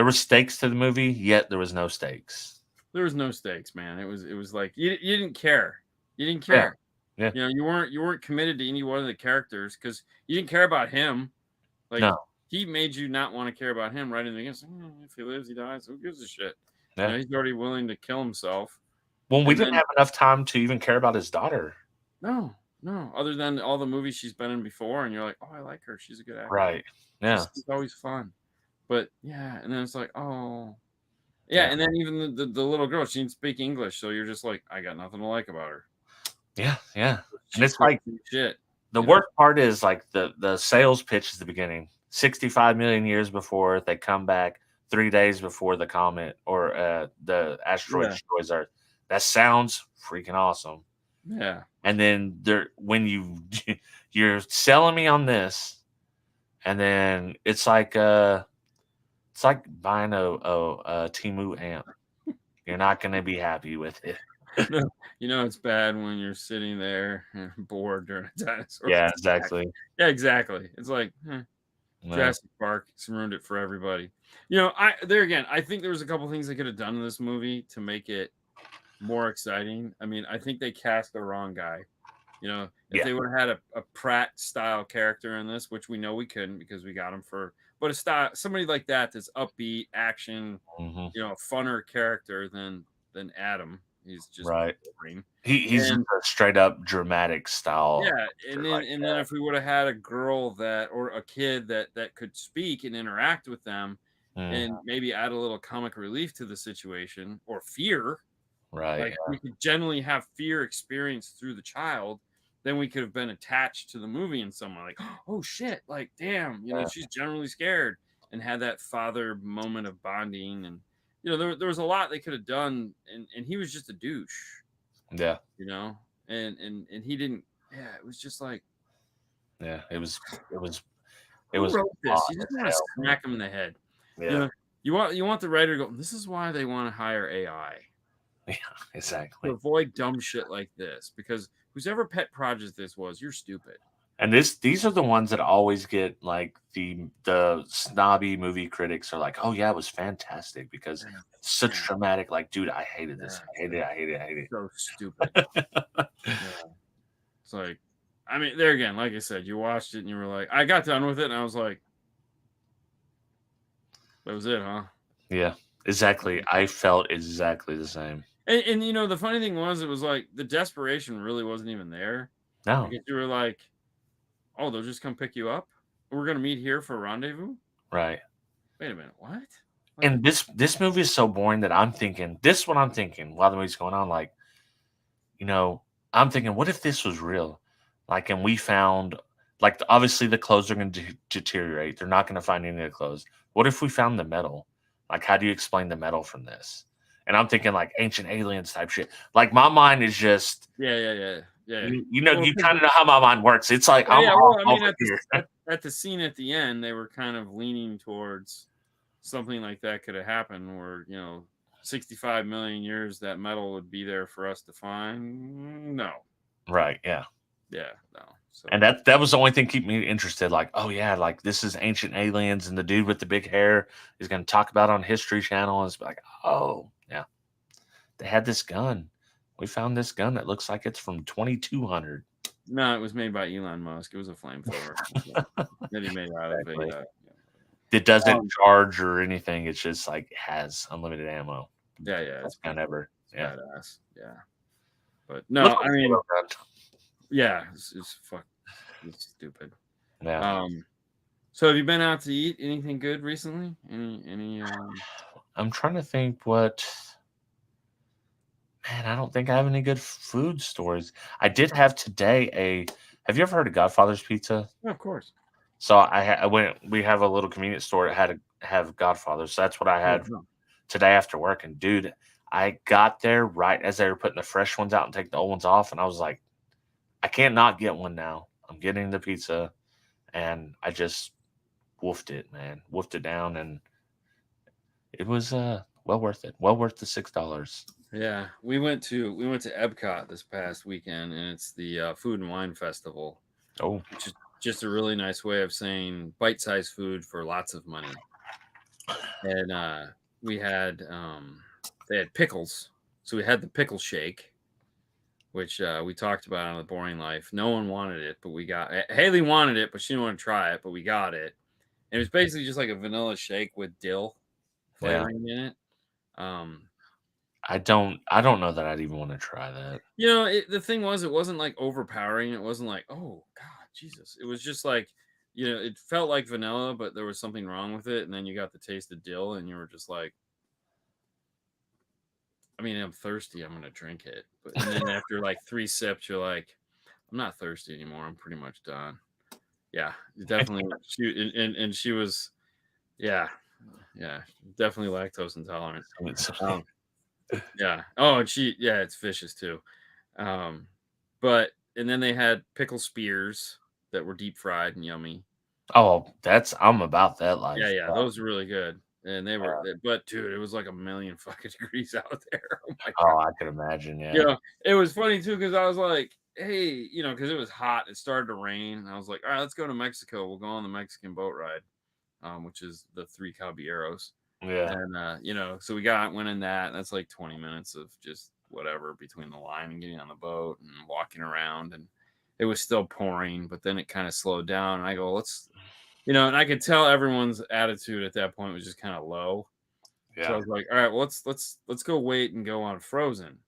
Speaker 2: were stakes to the movie, yet there was no stakes.
Speaker 1: There was no stakes, man. It was like you didn't care. You didn't care.
Speaker 2: Yeah.
Speaker 1: You know, you weren't committed to any one of the characters because you didn't care about him. Like, he made you not want to care about him right in the beginning. If he lives, he dies. Who gives a shit?
Speaker 2: Yeah.
Speaker 1: You know, he's already willing to kill himself.
Speaker 2: Well, we didn't have enough time to even care about his daughter.
Speaker 1: No. Other than all the movies she's been in before, and you're like, oh, I like her. She's a good actor.
Speaker 2: Right. Yeah.
Speaker 1: She's always fun. But yeah, and then it's like, oh. Yeah, and then even the little girl, she didn't speak English, so you're just like, I got nothing to like about her.
Speaker 2: Yeah. And it's like
Speaker 1: shit.
Speaker 2: The worst part is like the sales pitch is the beginning. 65 million years before they come back, 3 days before the comet or the asteroid destroys Earth. That sounds freaking awesome.
Speaker 1: Yeah.
Speaker 2: And then when you're selling me on this, and then it's like buying a Temu amp. You're not going to be happy with it.
Speaker 1: No, you know it's bad when you're sitting there bored during a dinosaur.
Speaker 2: Yeah, exactly.
Speaker 1: Yeah, exactly. It's like Jurassic Park ruined it for everybody. You know, I think there was a couple things they could have done in this movie to make it more exciting. I mean, I think they cast the wrong guy. You know, if they would have had a Pratt style character in this, which we know we couldn't because we got him but somebody like that's upbeat, action, you know, a funner character than Adam. He's just boring.
Speaker 2: He's a straight up dramatic style.
Speaker 1: Yeah, and then if we would have had a girl or a kid that could speak and interact with them, and maybe add a little comic relief to the situation or fear,
Speaker 2: right?
Speaker 1: Like we could generally have fear experienced through the child, then we could have been attached to the movie in some way. Like, oh shit, like damn, you know, she's generally scared, and had that father moment of bonding and. You know, there was a lot they could have done, and he was just a douche.
Speaker 2: Yeah.
Speaker 1: You know, and he didn't. Yeah, it was just like.
Speaker 2: Yeah, it was.
Speaker 1: Who wrote this? You just want to smack him in the head.
Speaker 2: Yeah.
Speaker 1: You know, you want the writer to go. This is why they want to hire AI.
Speaker 2: Yeah, exactly.
Speaker 1: To avoid dumb shit like this, because whoever pet project this was, you're stupid.
Speaker 2: And these are the ones that always get like the snobby movie critics are like, oh yeah, it was fantastic because it's such dramatic. Like, dude, I hated this. I hate it.
Speaker 1: So stupid. It's like, I mean, there again, like I said, you watched it and you were like, I got done with it and I was like, that was it, huh?
Speaker 2: Yeah, exactly. I felt exactly the same.
Speaker 1: And you know, the funny thing was, it was like the desperation really wasn't even there.
Speaker 2: No,
Speaker 1: because you were like, oh, they'll just come pick you up. We're gonna meet here for a rendezvous.
Speaker 2: Right.
Speaker 1: Wait a minute, what? Like,
Speaker 2: and this movie is so boring that I'm thinking while the movie's going on, like, you know, I'm thinking, what if this was real? Like, and we found, like, obviously the clothes are going to deteriorate. They're not going to find any of the clothes. What if we found the metal? Like, how do you explain the metal from this? And I'm thinking like ancient aliens type shit. Like, my mind is just,
Speaker 1: Yeah. Well,
Speaker 2: you kind of know how my mind works. It's like, I'm
Speaker 1: yeah.
Speaker 2: all
Speaker 1: Well, I mean,
Speaker 2: over here.
Speaker 1: at the scene at the end, they were kind of leaning towards something like that could have happened, where 65 million years that metal would be there for us to find. No,
Speaker 2: Right. Yeah.
Speaker 1: yeah, no. So
Speaker 2: And that was the only thing keep me interested. Like, oh yeah, like this is ancient aliens, and the dude with the big hair is going to talk about it on History Channel, and it's like, oh yeah, they had this gun. We found this gun that looks like it's from 2200.
Speaker 1: no, it was made by Elon Musk. It was a flamethrower that he made out of
Speaker 2: Exactly.
Speaker 1: a.
Speaker 2: It doesn't
Speaker 1: Um,
Speaker 2: charge or anything. It's just like has unlimited ammo.
Speaker 1: yeah,
Speaker 2: Best
Speaker 1: it's
Speaker 2: gun
Speaker 1: pretty cool.
Speaker 2: ever.
Speaker 1: It's
Speaker 2: Yeah.
Speaker 1: badass. Yeah, but
Speaker 2: Looks
Speaker 1: no,
Speaker 2: like
Speaker 1: I
Speaker 2: a
Speaker 1: mean,
Speaker 2: little gun.
Speaker 1: yeah, it's it's stupid.
Speaker 2: Yeah.
Speaker 1: So have you been out to eat anything good recently? Any
Speaker 2: I'm trying to think what. Man, I don't think I have any good food stories. I did have today a. Have you ever heard of Godfather's Pizza?
Speaker 1: Oh, of course.
Speaker 2: So I went. We have a little convenience store that had to have Godfather. So that's what I
Speaker 1: Oh,
Speaker 2: had
Speaker 1: no.
Speaker 2: today after work. And dude, I got there right as they were putting the fresh ones out and taking the old ones off, and I was like, I can't not get one now. I'm getting the pizza, and I just woofed it, man. Woofed it down, and it was well worth it. Well worth the $6.
Speaker 1: Yeah, we went to Epcot this past weekend, and it's the Food and Wine Festival,
Speaker 2: Oh,
Speaker 1: which is just a really nice way of saying bite-sized food for lots of money. And we had they had pickles, so we had the pickle shake, which we talked about on the Boring Life. No one wanted it, but we got Haley wanted it, but she didn't want to try it, but we got it. And it was basically just like a vanilla shake with dill
Speaker 2: yeah.
Speaker 1: flavoring in it. Um,
Speaker 2: I don't know that I'd even want to try that.
Speaker 1: The thing was, it wasn't like overpowering. It wasn't like, oh God, Jesus. It was just like, it felt like vanilla, but there was something wrong with it. And then you got the taste of dill, and you were just like, I mean, I'm thirsty. I'm gonna drink it. And then after like 3 sips, you're like, I'm not thirsty anymore. I'm pretty much done. Yeah, definitely. And she was, yeah, yeah, definitely lactose intolerant. Um, yeah. Oh, and yeah, it's vicious too. Um, but and then they had pickle spears that were deep fried and yummy.
Speaker 2: Oh, I'm about that
Speaker 1: Yeah,
Speaker 2: life.
Speaker 1: yeah, those were really good. And
Speaker 2: Uh,
Speaker 1: but dude, it was like a million fucking degrees out there. Oh my God.
Speaker 2: oh, I could imagine.
Speaker 1: You
Speaker 2: Yeah.
Speaker 1: know, it was funny too because I was like, hey, because it was hot, it started to rain. And I was like, all right, let's go to Mexico. We'll go on the Mexican boat ride, which is the Three Caballeros.
Speaker 2: Yeah.
Speaker 1: And so we went in that, and that's like 20 minutes of just whatever between the line and getting on the boat and walking around, and it was still pouring, but then it kind of slowed down. And I go, and I could tell everyone's attitude at that point was just kind of low. So I
Speaker 2: Yeah.
Speaker 1: was like, all right, well, let's go wait and go on Frozen,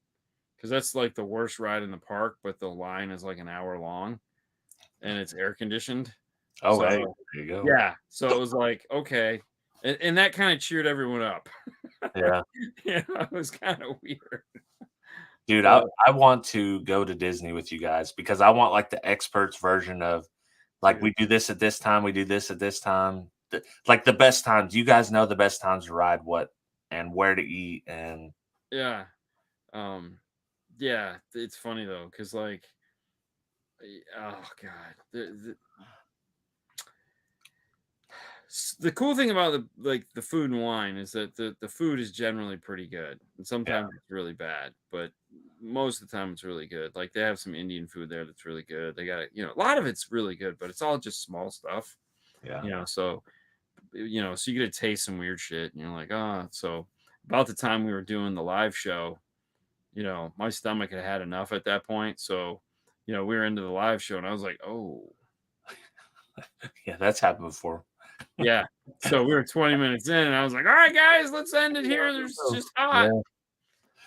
Speaker 1: because that's like the worst ride in the park, but the line is like an hour long and it's air conditioned.
Speaker 2: Oh, hey,
Speaker 1: So
Speaker 2: there you go.
Speaker 1: yeah, so it was like, okay, and that kind of cheered everyone up.
Speaker 2: Yeah.
Speaker 1: It was kind of weird.
Speaker 2: Dude, I,
Speaker 1: But
Speaker 2: I want to go to Disney with you guys because I want like the experts version of like
Speaker 1: dude,
Speaker 2: we do this at this time, we do this at this time. Like the best times. You guys know the best times to ride what and where to eat and
Speaker 1: yeah, um, yeah, it's funny though, because like, oh god, the cool thing about the food and wine is that the food is generally pretty good, and
Speaker 2: yeah,
Speaker 1: sometimes it's really bad, but most of the time it's really good. Like they have some Indian food there that's really good. They got a lot of it's really good, but it's all just small stuff.
Speaker 2: yeah.
Speaker 1: So so you get to taste some weird shit, and you're like, oh. So about the time we were doing the live show, my stomach had had enough at that point. So we were into the live show, and I was like, oh.
Speaker 2: Yeah, that's happened before.
Speaker 1: Yeah. So we were 20 minutes in, and I was like, all right, guys, let's end it here. There's just hot.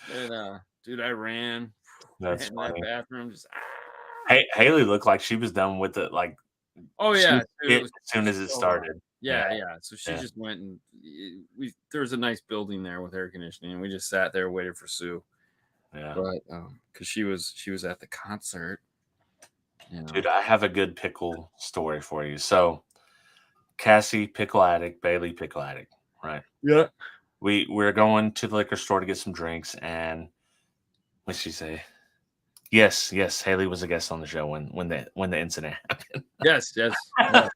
Speaker 2: Yeah,
Speaker 1: And dude, I ran
Speaker 2: that's
Speaker 1: in that
Speaker 2: funny.
Speaker 1: bathroom. Just
Speaker 2: Hey, Haley looked like she was done with it. Like
Speaker 1: oh
Speaker 2: she
Speaker 1: yeah,
Speaker 2: was
Speaker 1: dude, it
Speaker 2: hit
Speaker 1: was
Speaker 2: as soon as it
Speaker 1: so hot.
Speaker 2: started. Yeah,
Speaker 1: Yeah. So she
Speaker 2: yeah,
Speaker 1: just went, and there's a nice building there with air conditioning, and we just sat there waited for Sue.
Speaker 2: yeah.
Speaker 1: But because she was at the concert. You know?
Speaker 2: Dude, I have a good pickle story for you. So Cassie, pickle addict, Bailey, pickle addict, right?
Speaker 1: Yeah.
Speaker 2: We're going to the liquor store to get some drinks, and what'd she say? Yes, yes, Haley was a guest on the show when the incident happened.
Speaker 1: Yes, yes, yes,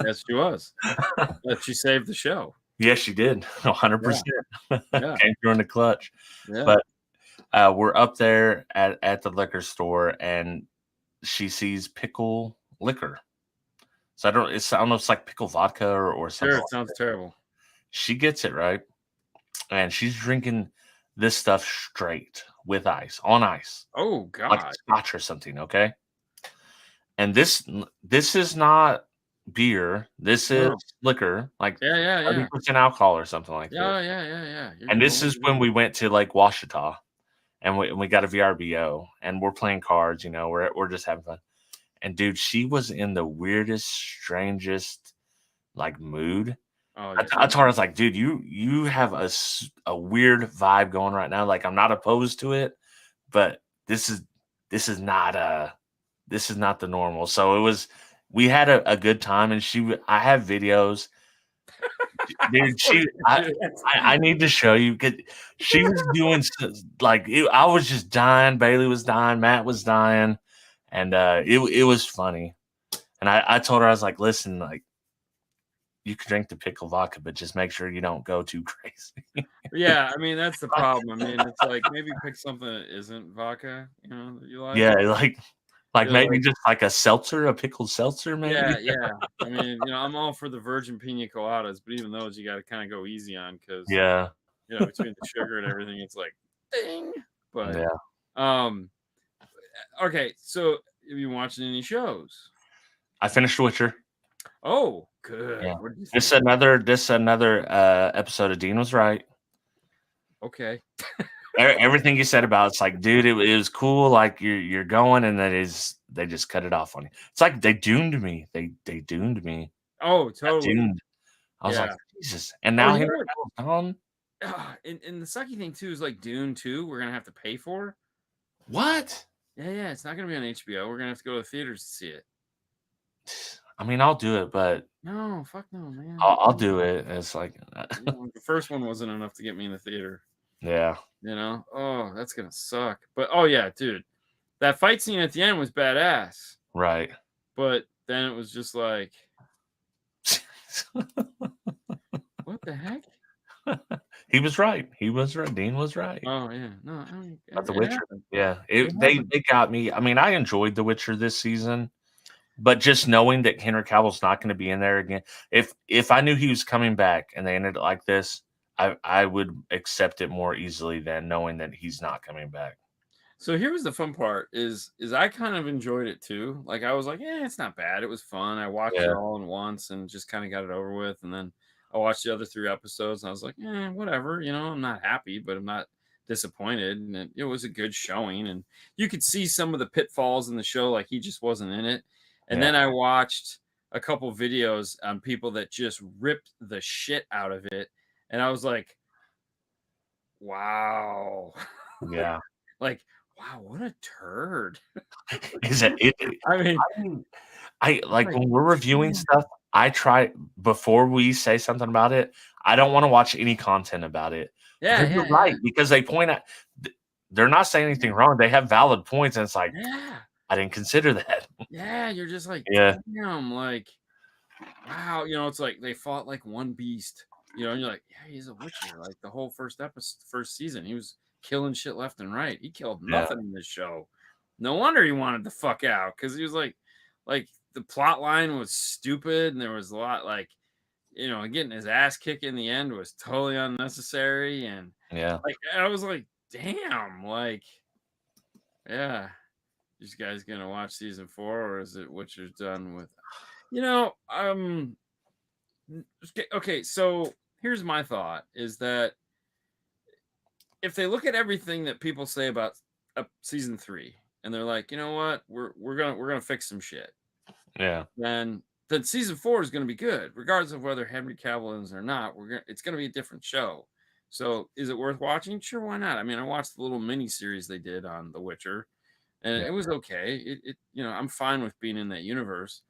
Speaker 1: yes, she was. But she saved the show.
Speaker 2: Yes, she did.
Speaker 1: Yeah,
Speaker 2: 100%.
Speaker 1: yeah,
Speaker 2: Came through in the clutch.
Speaker 1: yeah.
Speaker 2: But we're up there at the liquor store, and she sees pickle liquor. So I don't know if it's like pickle vodka or something
Speaker 1: Sure, it
Speaker 2: like
Speaker 1: sounds
Speaker 2: that.
Speaker 1: terrible.
Speaker 2: She gets it, right? And she's drinking this stuff straight with ice, on ice,
Speaker 1: Oh
Speaker 2: like
Speaker 1: god.
Speaker 2: scotch or something, okay? And this is not beer. This is
Speaker 1: No.
Speaker 2: liquor, like
Speaker 1: Yeah, yeah, yeah.
Speaker 2: 30% alcohol or something like this.
Speaker 1: Yeah, yeah, yeah, yeah. You're
Speaker 2: And
Speaker 1: doing
Speaker 2: this
Speaker 1: what
Speaker 2: is
Speaker 1: you
Speaker 2: when
Speaker 1: do.
Speaker 2: we went to Lake Washita, and we got a VRBO, and we're playing cards, we're just having fun. And dude, she was in the weirdest, strangest like mood.
Speaker 1: Oh,
Speaker 2: I told her, I was like, dude, you have a weird vibe going right now. Like, I'm not opposed to it, but this is not this is not the normal. So we had a good time, and I have videos, dude.
Speaker 1: of course you do.
Speaker 2: I need to show you, because she was doing I was just dying. Bailey was dying. Matt was dying, and it was funny. And I told her, I was like, listen, like, you can drink the pickle vodka, but just make sure you don't go too crazy.
Speaker 1: Yeah, I mean, that's the problem. I mean, it's like maybe pick something that isn't vodka, that you like.
Speaker 2: Yeah, like
Speaker 1: You're
Speaker 2: maybe
Speaker 1: like,
Speaker 2: just like a seltzer, a pickled seltzer, maybe.
Speaker 1: yeah, yeah. I mean, I'm all for the virgin pina coladas, but even those you got to kind of go easy on because
Speaker 2: Yeah,
Speaker 1: between the sugar and everything, it's like ding. But
Speaker 2: yeah.
Speaker 1: um, okay. So have you been watching any shows?
Speaker 2: I finished Witcher.
Speaker 1: Oh, good.
Speaker 2: Yeah.
Speaker 1: What did you
Speaker 2: This
Speaker 1: think?
Speaker 2: another episode of Dean was right.
Speaker 1: Okay.
Speaker 2: Everything you said about it's like, dude, it was cool. Like you're going, and they just cut it off on you. It's like they doomed me. They doomed me.
Speaker 1: Oh,
Speaker 2: Got
Speaker 1: totally.
Speaker 2: doomed. I was like,
Speaker 1: Yeah.
Speaker 2: Jesus. And
Speaker 1: Oh,
Speaker 2: now Henry Cavill's gone.
Speaker 1: And the sucky thing too is like Dune 2, we're gonna have to pay for.
Speaker 2: What?
Speaker 1: Yeah, yeah, it's not gonna be on HBO. We're gonna have to go to the theaters to see it.
Speaker 2: I mean, I'll do it, but
Speaker 1: No, fuck no, man.
Speaker 2: I'll do it. It's like,
Speaker 1: The first one wasn't enough to get me in the theater.
Speaker 2: yeah,
Speaker 1: Oh, that's gonna suck. But oh yeah, dude, that fight scene at the end was badass.
Speaker 2: right.
Speaker 1: But then it was just like, what the heck?
Speaker 2: He was right. He was right. Dean was right.
Speaker 1: Oh yeah, no, I mean,
Speaker 2: But The
Speaker 1: it
Speaker 2: Witcher,
Speaker 1: happened.
Speaker 2: yeah,
Speaker 1: It
Speaker 2: they
Speaker 1: happened.
Speaker 2: got me. I mean, I enjoyed The Witcher this season, but just knowing that Henry Cavill's not going to be in there again, if I knew he was coming back and they ended it like this, I would accept it more easily than knowing that he's not coming back.
Speaker 1: So here was the fun part is I kind of enjoyed it too. Like I was like, yeah, it's not bad. It was fun. I watched it
Speaker 2: Yeah,
Speaker 1: all in once and just kind of got it over with. And then I watched the other 3 episodes and I was like, whatever. I'm not happy, but I'm not disappointed. And it was a good showing. And you could see some of the pitfalls in the show, like he just wasn't in it. And
Speaker 2: yeah,
Speaker 1: then I watched a couple videos on people that just ripped the shit out of it. And I was like, wow.
Speaker 2: yeah.
Speaker 1: Like, wow, what a turd.
Speaker 2: Is it?
Speaker 1: I mean,
Speaker 2: I like
Speaker 1: like,
Speaker 2: when we're reviewing
Speaker 1: damn.
Speaker 2: stuff. I try before we say something about it. I don't want to watch any content about it
Speaker 1: Yeah,
Speaker 2: because
Speaker 1: yeah,
Speaker 2: you're
Speaker 1: yeah,
Speaker 2: right. Because they point out they're not saying anything wrong. They have valid points, and it's like
Speaker 1: yeah,
Speaker 2: I didn't consider that.
Speaker 1: yeah. You're just like,
Speaker 2: Yeah,
Speaker 1: damn, like, wow. It's like they fought like one beast. And you're like, yeah, he's a witcher. Like the whole first episode, first season, he was killing shit left and right. He killed
Speaker 2: yeah,
Speaker 1: nothing in this show. No wonder he wanted to fuck out because he was like the plot line was stupid and there was a lot like, getting his ass kicked in the end was totally unnecessary and
Speaker 2: yeah.
Speaker 1: like I was like, damn, like, yeah. These guys gonna watch season 4 or is it Witcher's done with? Okay, so here's my thought is that if they look at everything that people say about season 3 and they're like, you know what, we're gonna fix some shit,
Speaker 2: Yeah.
Speaker 1: then season 4 is gonna be good, regardless of whether Henry Cavill is or not. It's gonna be a different show. So is it worth watching? Sure, why not? I mean, I watched the little mini series they did on The Witcher, and
Speaker 2: Yeah.
Speaker 1: it was okay. I'm fine with being in that universe.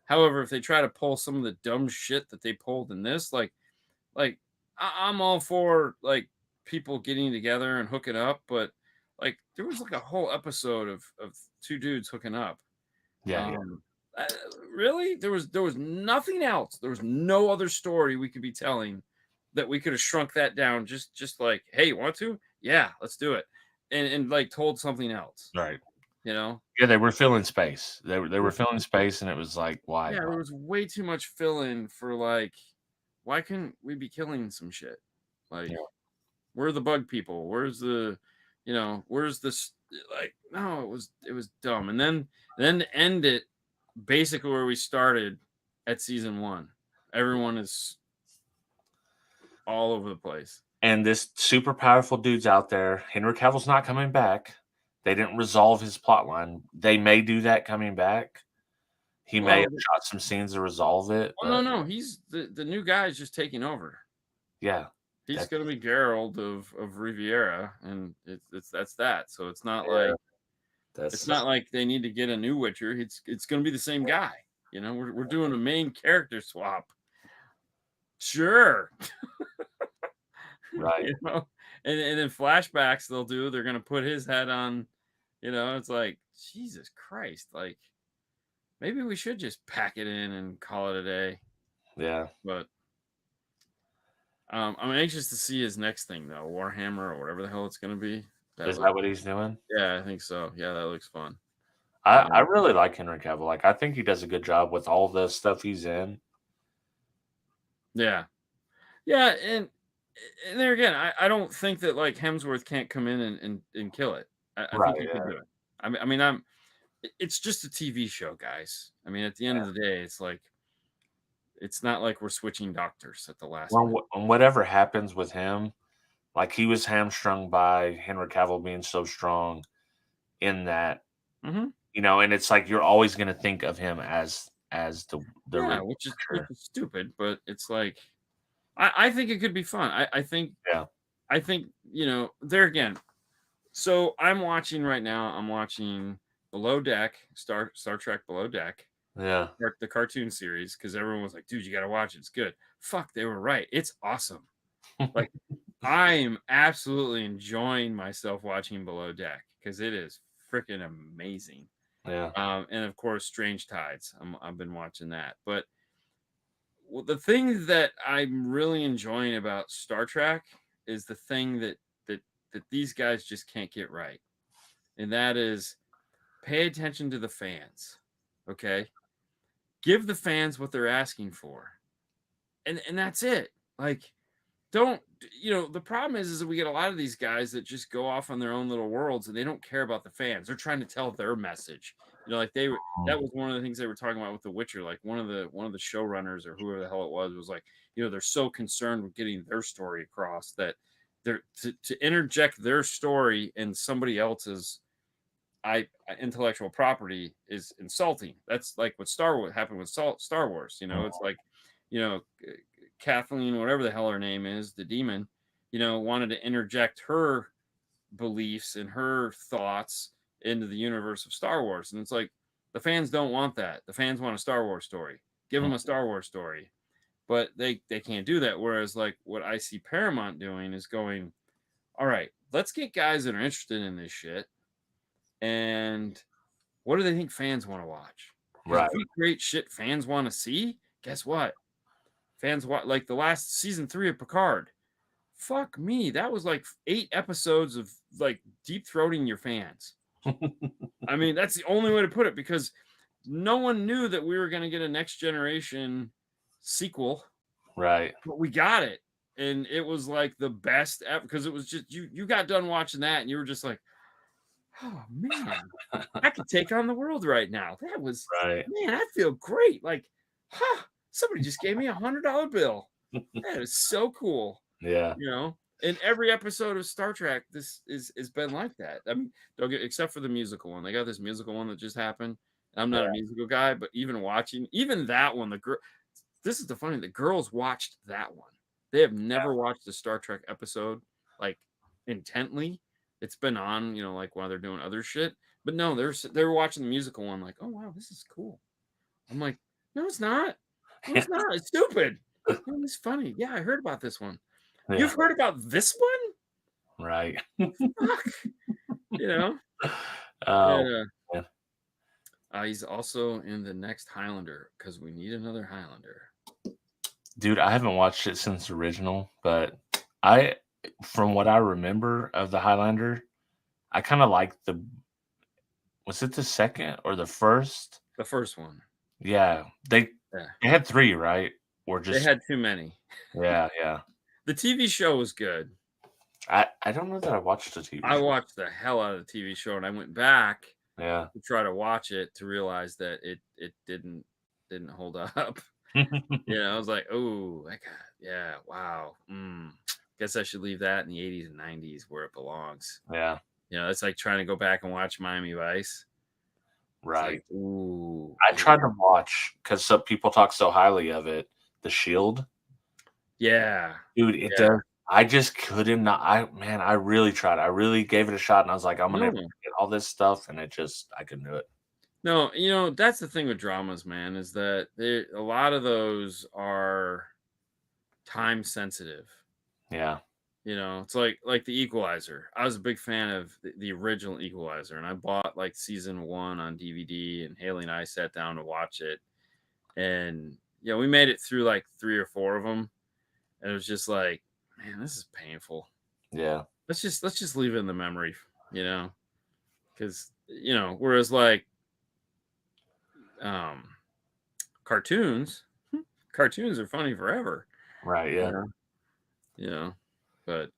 Speaker 1: However, if they try to pull some of the dumb shit that they pulled in this, like I'm all for like people getting together and hooking up, but like there was like a whole episode of two dudes hooking up.
Speaker 2: Yeah. Yeah.
Speaker 1: Um, uh, really, there was nothing else. There was no other story we could be telling that we could have shrunk that down. Just like, hey, you want to? Yeah, let's do it, and like told something else.
Speaker 2: Right.
Speaker 1: You know?
Speaker 2: Yeah, they were filling space. They were filling space, and it was like, why?
Speaker 1: Yeah, there was way too much fill-in for like, why couldn't we be killing some shit? Like,
Speaker 2: Yeah.
Speaker 1: where are the bug people? Where's the, where's this? Like, no, it was dumb. And then to end it basically where we started at season 1. Everyone is all over the place.
Speaker 2: And this super powerful dude's out there. Henry Cavill's not coming back. They didn't resolve his plot line. They may do that coming back. He may
Speaker 1: Well,
Speaker 2: have shot some scenes to resolve it.
Speaker 1: no,
Speaker 2: But
Speaker 1: no, he's the new guy is just taking over.
Speaker 2: yeah,
Speaker 1: He's gonna be Geralt of Riviera, and that's that. So it's not
Speaker 2: yeah,
Speaker 1: like they need to get a new Witcher. It's gonna be the same guy. We're doing a main character swap. Sure.
Speaker 2: right.
Speaker 1: And then flashbacks they're gonna put his head on, it's like, Jesus Christ, like maybe we should just pack it in and call it a day.
Speaker 2: Yeah.
Speaker 1: But I'm anxious to see his next thing though, Warhammer or whatever the hell it's gonna be.
Speaker 2: Is that what he's doing?
Speaker 1: Yeah, I think so. Yeah, that looks fun.
Speaker 2: I really like Henry Cavill. Like, I think he does a good job with all the stuff he's in.
Speaker 1: Yeah. Yeah, and there again, I don't think that like Hemsworth can't come in and kill it. I
Speaker 2: Right.
Speaker 1: think he can do it. I mean, it's just a TV show, guys. I mean, at the end of the day, it's like it's not like we're switching doctors at the last minute.
Speaker 2: Well, whatever happens with him, like he was hamstrung by Henry Cavill being so strong in that,
Speaker 1: Mhm.
Speaker 2: and it's like you're always going to think of him as the
Speaker 1: Yeah, which is stupid, but it's like I think it could be fun. I think
Speaker 2: Yeah.
Speaker 1: there again. So I'm watching right now. I'm watching Below Deck, Star Trek Below Deck,
Speaker 2: Yeah.
Speaker 1: the cartoon series, because everyone was like, "Dude, you got to watch it. It's good." Fuck, they were right. It's awesome. Like I'm absolutely enjoying myself watching Below Deck because it is freaking amazing.
Speaker 2: Yeah.
Speaker 1: And of course, Strange Tides. I've been watching that, but the thing that I'm really enjoying about Star Trek is the thing that these guys just can't get right, and that is pay attention to the fans. Okay, give the fans what they're asking for, and that's it. Like, don't the problem is that we get a lot of these guys that just go off on their own little worlds and they don't care about the fans. They're trying to tell their message. Like that was one of the things they were talking about with The Witcher. Like one of the showrunners or whoever the hell it was like, they're so concerned with getting their story across that they're to interject their story in somebody else's intellectual property is insulting. That's like what happened with Star Wars. It's like, Kathleen, whatever the hell her name is, the demon, wanted to interject her beliefs and her thoughts into the universe of Star Wars. And it's like, the fans don't want that. The fans want a Star Wars story. Give them a Star Wars story. But they can't do that. Whereas, like, what I see Paramount doing is going, all right, let's get guys that are interested in this shit. And what do they think fans want to watch?
Speaker 2: Right.
Speaker 1: If we create shit fans want to see, guess what? Fans watch, like the last season 3 of Picard. Fuck me, that was like 8 episodes of like deep throating your fans. I mean, that's the only way to put it, because no one knew that we were going to get a Next Generation sequel.
Speaker 2: Right.
Speaker 1: But we got it, and it was like the best ever, because it was just you got done watching that and you were just like, oh man, I could take on the world right now. That was
Speaker 2: Right.
Speaker 1: Man, I feel great. Like, somebody just gave me $100 bill. That is so cool.
Speaker 2: Yeah.
Speaker 1: In every episode of Star Trek, this is been like that. I mean, except for the musical one. They got this musical one that just happened. I'm not a musical guy, but even that one, this is the funny. The girls watched that one. They have never watched a Star Trek episode like intently. It's been on, like while they're doing other shit. But no, they were watching the musical one, like, oh wow, this is cool. I'm like, no, it's not. No, it's not. It's stupid. No, it's funny. Yeah, I heard about this one.
Speaker 2: Yeah,
Speaker 1: You've heard about this one?
Speaker 2: right.
Speaker 1: Fuck. You know?
Speaker 2: Oh,
Speaker 1: Yeah.
Speaker 2: man.
Speaker 1: He's also in the next Highlander because we need another Highlander.
Speaker 2: Dude, I haven't watched it since the original, but from what I remember of the Highlander, I kind of like was it the second or the first?
Speaker 1: The first one.
Speaker 2: Yeah,
Speaker 1: Yeah.
Speaker 2: they had 3, right? Or
Speaker 1: They
Speaker 2: just
Speaker 1: had too many.
Speaker 2: yeah.
Speaker 1: The TV show was good.
Speaker 2: I don't know that I watched the TV
Speaker 1: I
Speaker 2: show.
Speaker 1: watched the hell out of the TV show, and I went back
Speaker 2: Yeah.
Speaker 1: to try to watch it to realize that it didn't hold up. I was like, oh, yeah, wow. Guess I should leave that in the 80s and 90s where it belongs.
Speaker 2: Yeah.
Speaker 1: It's like trying to go back and watch Miami Vice.
Speaker 2: Right.
Speaker 1: Like, ooh.
Speaker 2: I tried to watch because some people talk so highly of it. The Shield.
Speaker 1: Yeah.
Speaker 2: Dude, it does. I just couldn't not. I really tried. I really gave it a shot, and I was like, I'm gonna get all this stuff, and I couldn't do it.
Speaker 1: No, that's the thing with dramas, man, is that a lot of those are time sensitive.
Speaker 2: Yeah.
Speaker 1: It's like the Equalizer. I was a big fan of the original Equalizer, and I bought like season 1 on DVD, and Haley and I sat down to watch it. And we made it through like 3 or 4 of them, and it was just like, man, this is painful.
Speaker 2: Yeah.
Speaker 1: Let's just leave it in the memory, because whereas like cartoons are funny forever.
Speaker 2: Right. Yeah.
Speaker 1: But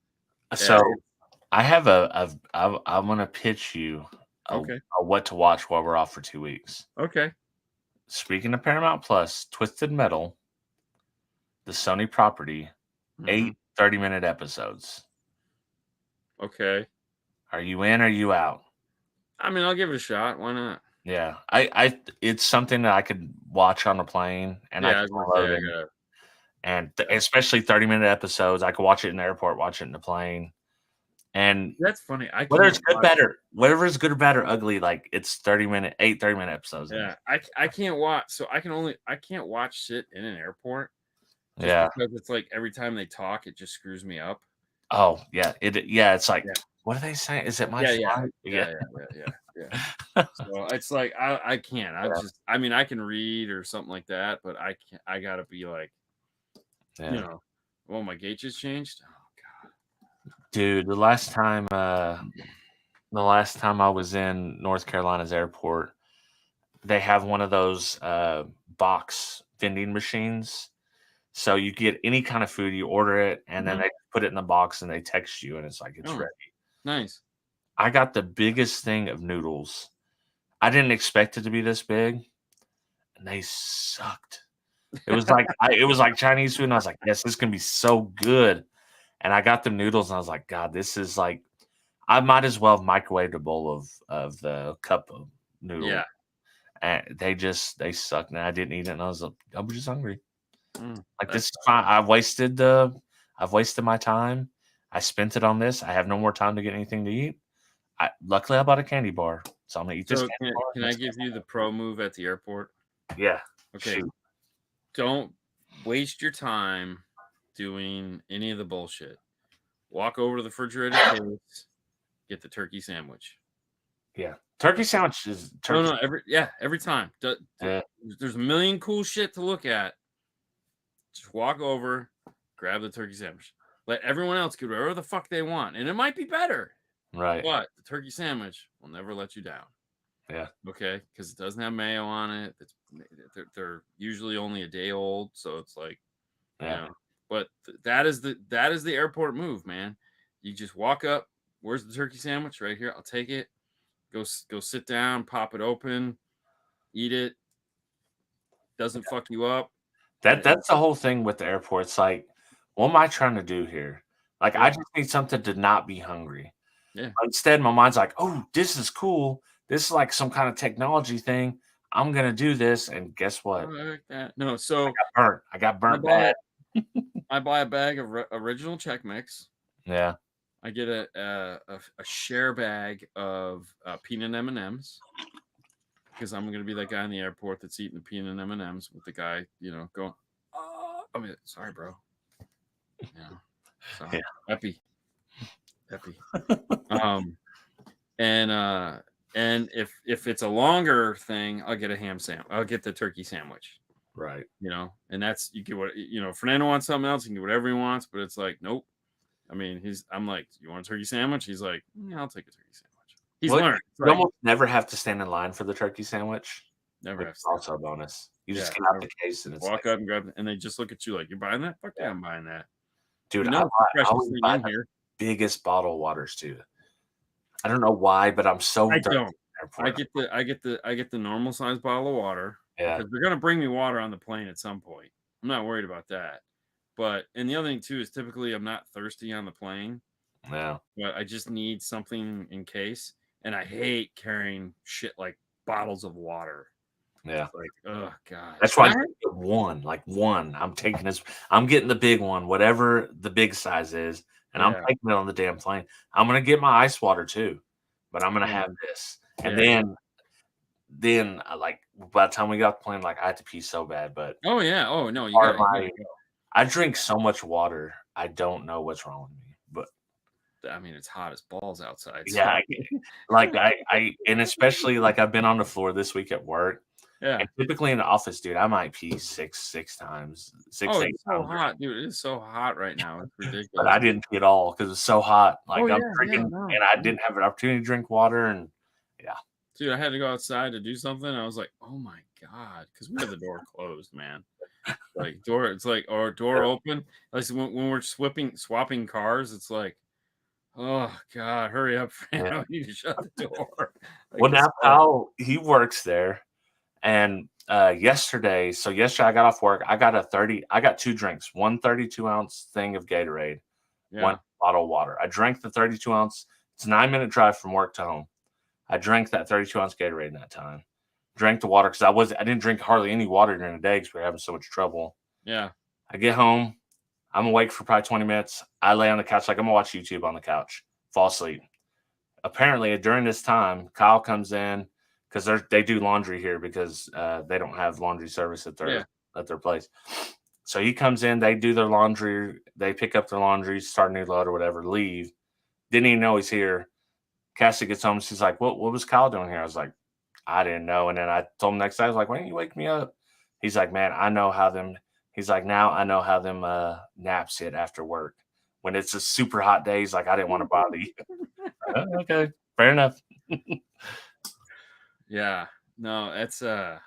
Speaker 2: So I have I'm gonna pitch you a what to watch while we're off for 2 weeks.
Speaker 1: Okay.
Speaker 2: Speaking of Paramount Plus, Twisted Metal, the Sony property, 8 30-minute episodes.
Speaker 1: Okay.
Speaker 2: Are you in or are you out?
Speaker 1: I mean, I'll give it a shot. Why not?
Speaker 2: Yeah. It's something that I could watch on a plane, and I can load it. And especially 30-minute episodes, I could watch it in the airport, watch it in the plane. And
Speaker 1: that's funny.
Speaker 2: Whether it's good, bad, or ugly, like it's 30-minute episodes.
Speaker 1: Yeah, I can't watch. So I can't watch shit in an airport.
Speaker 2: Yeah,
Speaker 1: because it's like every time they talk, it just screws me up.
Speaker 2: Oh yeah, it's like what are they saying? Is it my flight?
Speaker 1: Yeah. So it's like I can't. I mean, I can read or something like that, but I can't. I gotta be like, well, my gate just changed. Oh god,
Speaker 2: dude, the last time I was in North Carolina's airport, they have one of those box vending machines. So you get any kind of food, you order it, and then they put it in the box and they text you, and it's like it's ready.
Speaker 1: Nice.
Speaker 2: I got the biggest thing of noodles. I didn't expect it to be this big, and they sucked. It was like it was like Chinese food, and I was like, yes, this can be so good. And I got the noodles, and I was like, God, this is like I might as well have microwaved a bowl of the cup of noodles.
Speaker 1: Yeah.
Speaker 2: And they sucked, and I didn't eat it, and I was just hungry. Like this is fine. I've wasted my time. I spent it on this. I have no more time to get anything to eat. Luckily, I bought a candy bar, so I'm gonna eat this.
Speaker 1: So can I give you the pro move at the airport?
Speaker 2: Yeah.
Speaker 1: Okay. Shoot. Don't waste your time doing any of the bullshit. Walk over to the refrigerator case, get the turkey sandwich.
Speaker 2: Yeah, turkey sandwich is turkey.
Speaker 1: No, every time. There's a million cool shit to look at. Just walk over, grab the turkey sandwich. Let everyone else get whatever the fuck they want. And it might be better.
Speaker 2: Right.
Speaker 1: But the turkey sandwich will never let you down.
Speaker 2: Yeah.
Speaker 1: Okay? Because it doesn't have mayo on it. They're usually only a day old. So it's like, But that is the airport move, man. You just walk up. Where's the turkey sandwich? Right here. I'll take it. Go sit down, pop it open, eat it. Doesn't fuck you up.
Speaker 2: That's the whole thing with the airports. Like, what am I trying to do here? Like, I just need something to not be hungry.
Speaker 1: Yeah.
Speaker 2: Instead, my mind's like, oh, this is cool. This is like some kind of technology thing. I'm gonna do this, and guess what?
Speaker 1: No, so
Speaker 2: I got burnt bad.
Speaker 1: I buy a bag of original Chex Mix.
Speaker 2: Yeah.
Speaker 1: I get a share bag of peanut M&Ms because I'm gonna be that guy in the airport that's eating the peanut M&Ms with the guy, going. Oh, I mean, sorry, bro. Yeah, sorry, Epi. Um, and if it's a longer thing, I'll get a ham sandwich. I'll get the turkey sandwich.
Speaker 2: Right.
Speaker 1: And that's you get what Fernando wants something else, he can get whatever he wants, but it's like, nope. I mean, I'm like, you want a turkey sandwich? He's like, yeah, I'll take a turkey sandwich. He's learned.
Speaker 2: You almost never have to stand in line for the turkey sandwich.
Speaker 1: Never have to.
Speaker 2: Also a bonus. You just get out the case and it's
Speaker 1: walk up and grab it, and they just look at you like, you're buying that? Fuck yeah, I'm buying that.
Speaker 2: Dude, I always buy the biggest bottle of waters too. I don't know why, but I'm so
Speaker 1: I don't. I get the normal size bottle of water.
Speaker 2: Yeah.
Speaker 1: Because they're gonna bring me water on the plane at some point. I'm not worried about that. And the other thing too is typically I'm not thirsty on the plane.
Speaker 2: Yeah.
Speaker 1: But I just need something in case. And I hate carrying shit like bottles of water.
Speaker 2: Yeah.
Speaker 1: Like, oh God.
Speaker 2: That's why I get one. I'm getting the big one, whatever the big size is, and I'm taking it on the damn plane. I'm gonna get my ice water too, but I'm gonna have this. And then like by the time we got off the plane, like I had to pee so bad, but
Speaker 1: oh yeah. Oh no, you gotta go.
Speaker 2: I drink so much water, I don't know what's wrong with me. But
Speaker 1: I mean, it's hot as balls outside.
Speaker 2: So. Yeah, like I and especially like I've been on the floor this week at work.
Speaker 1: Yeah.
Speaker 2: And typically in the office, dude, I might pee six times.
Speaker 1: It's so hot, dude. It is so hot right now. It's ridiculous.
Speaker 2: But I didn't pee at all because it's so hot. Like I'm drinking, and I didn't have an opportunity to drink water, and
Speaker 1: dude, I had to go outside to do something. I was like, oh my God, because we had the door closed, man. Like door open. Like when we're swapping cars, it's like, oh God, hurry up, man. I need to shut the door. Like,
Speaker 2: well, now Kyle, he works there. And yesterday I got off work. I got 2 drinks, one 32-ounce thing of Gatorade, one bottle of water. I drank the 32-ounce. It's a 9-minute drive from work to home. I drank that 32-ounce Gatorade in that time. Drank the water because I didn't drink hardly any water during the day because we were having so much trouble.
Speaker 1: Yeah.
Speaker 2: I get home. I'm awake for probably 20 minutes. I lay on the couch like I'm gonna watch YouTube on the couch. Fall asleep. Apparently, during this time, Kyle comes in. Because they do laundry here because they don't have laundry service at their place. So he comes in, they do their laundry, they pick up their laundry, start a new load or whatever, leave. Didn't even know he's here. Cassie gets home, she's like, what was Kyle doing here? I was like, I didn't know. And then I told him next day, I was like, why didn't you wake me up? He's like, man, I know how them naps hit after work. When it's a super hot day, he's like, I didn't want to bother you. Okay, fair enough.
Speaker 1: Yeah, no, it's I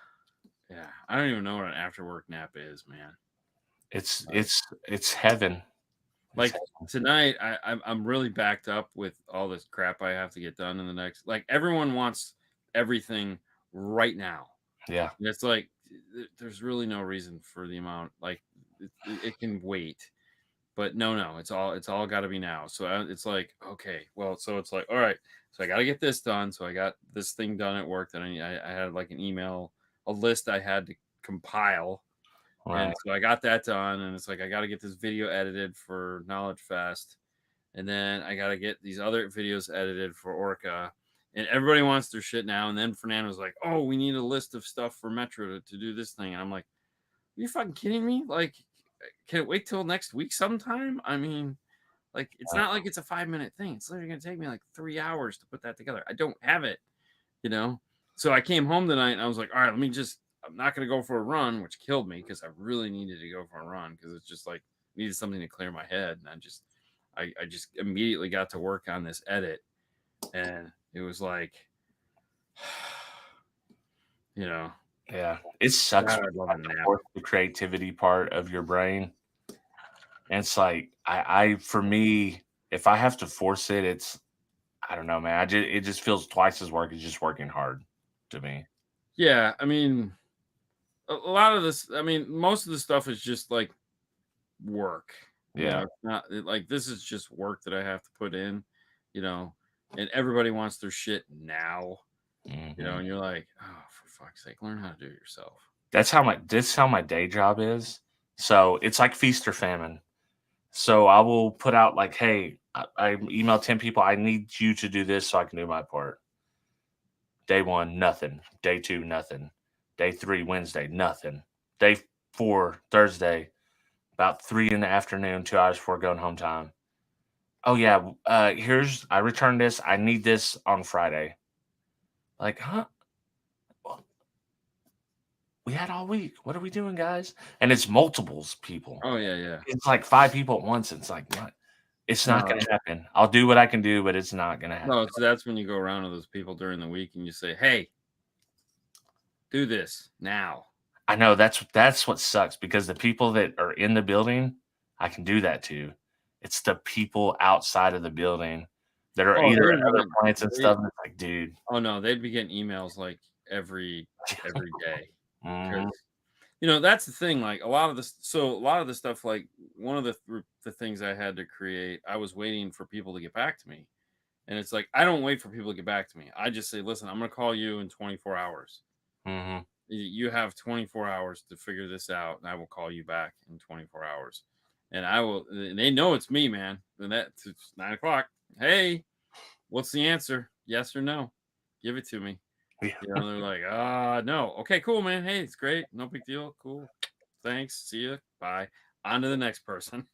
Speaker 1: don't even know what an after work nap is, man.
Speaker 2: It's heaven.
Speaker 1: Like tonight, I'm really backed up with all this crap I have to get done in the next. Like everyone wants everything right now.
Speaker 2: Yeah,
Speaker 1: it's like there's really no reason for the amount. Like it can wait, but no, it's all got to be now. So it's like okay, well, so it's like all right. So I got to get this done. So I got this thing done at work that I had like an email, a list I had to compile. Right. And so I got that done. And it's like, I got to get this video edited for Knowledge Fest. And then I got to get these other videos edited for Orca. And everybody wants their shit now. And then Fernando's like, oh, we need a list of stuff for Metro to do this thing. And I'm like, are you fucking kidding me? Like, can it wait till next week sometime? I mean, like, it's not like it's a 5-minute thing. It's literally going to take me like 3 hours to put that together. I don't have it, So I came home tonight and I was like, all right, I'm not going to go for a run, which killed me because I really needed to go for a run because it's just like needed something to clear my head. And I just immediately got to work on this edit. And it was like,
Speaker 2: Yeah, it sucks. The creativity part of your brain. And it's like, for me, if I have to force it, it's, I don't know, man. It just feels twice as work. It's just working hard to me.
Speaker 1: Yeah. I mean, a lot of this, most of the stuff is just like work.
Speaker 2: Yeah.
Speaker 1: It's not like, this is just work that I have to put in, and everybody wants their shit now, and you're like, oh, for fuck's sake, learn how to do it yourself.
Speaker 2: That's how my day job is. So it's like feast or famine. So I will put out like, hey, I email 10 people. I need you to do this so I can do my part. Day 1, nothing. Day 2, nothing. Day 3, Wednesday, nothing. Day 4, Thursday, about 3 in the afternoon, 2 hours before going home time. Oh yeah, I returned this. I need this on Friday. Like, huh? Well, we had all week. What are we doing, guys? And it's multiples people.
Speaker 1: Oh yeah.
Speaker 2: It's like 5 people at once. It's like, what? It's not
Speaker 1: No,
Speaker 2: going to happen. I'll do what I can do, but it's not going to happen.
Speaker 1: no. So that's when you go around to those people during the week and you say, "Hey, do this now."
Speaker 2: I know that's what sucks because the people that are in the building, I can do that to. It's the people outside of the building that are
Speaker 1: Oh,
Speaker 2: either
Speaker 1: they're
Speaker 2: at other
Speaker 1: getting,
Speaker 2: plants and stuff. And it's like, dude.
Speaker 1: oh no, they'd be getting emails like every day because
Speaker 2: Mhm.
Speaker 1: that's the thing. Like a lot of this, so a lot of the stuff, like one of the things I had to create, I was waiting for people to get back to me, and it's like I don't wait for people to get back to me. I just say, listen, I'm gonna call you in 24 hours.
Speaker 2: Mhm.
Speaker 1: You have 24 hours to figure this out, and I will call you back in 24 hours. And I will, and they know it's me, man. And that's 9 o'clock. Hey, what's the answer? Yes or no? Give it to me.
Speaker 2: Yeah.
Speaker 1: They're like, no. Okay, cool, man. Hey, it's great. No big deal. Cool. Thanks. See you. Bye. On to the next person.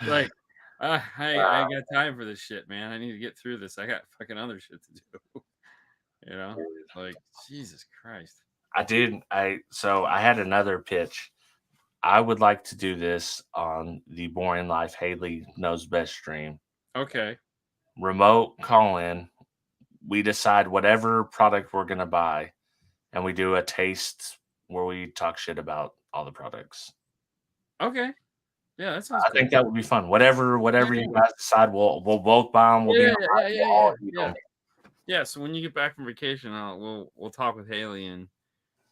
Speaker 1: Like, I ain't got time for this shit, man. I need to get through this. I got fucking other shit to do. Like Jesus Christ.
Speaker 2: So I had another pitch. I would like to do this on the Boring Life Haley Knows Best stream.
Speaker 1: Okay.
Speaker 2: Remote call in. We decide whatever product we're gonna buy, and we do a taste where we talk shit about all the products.
Speaker 1: Okay. Yeah, that sounds
Speaker 2: I
Speaker 1: cool.
Speaker 2: think that would be fun. Whatever
Speaker 1: Yeah.
Speaker 2: you guys decide, we'll both buy them. We'll be in
Speaker 1: Yeah,
Speaker 2: a
Speaker 1: yeah,
Speaker 2: row,
Speaker 1: yeah,
Speaker 2: we'll
Speaker 1: yeah,
Speaker 2: all eat
Speaker 1: yeah.
Speaker 2: 'em.
Speaker 1: Yeah. So when you get back from vacation, we'll talk with Haley and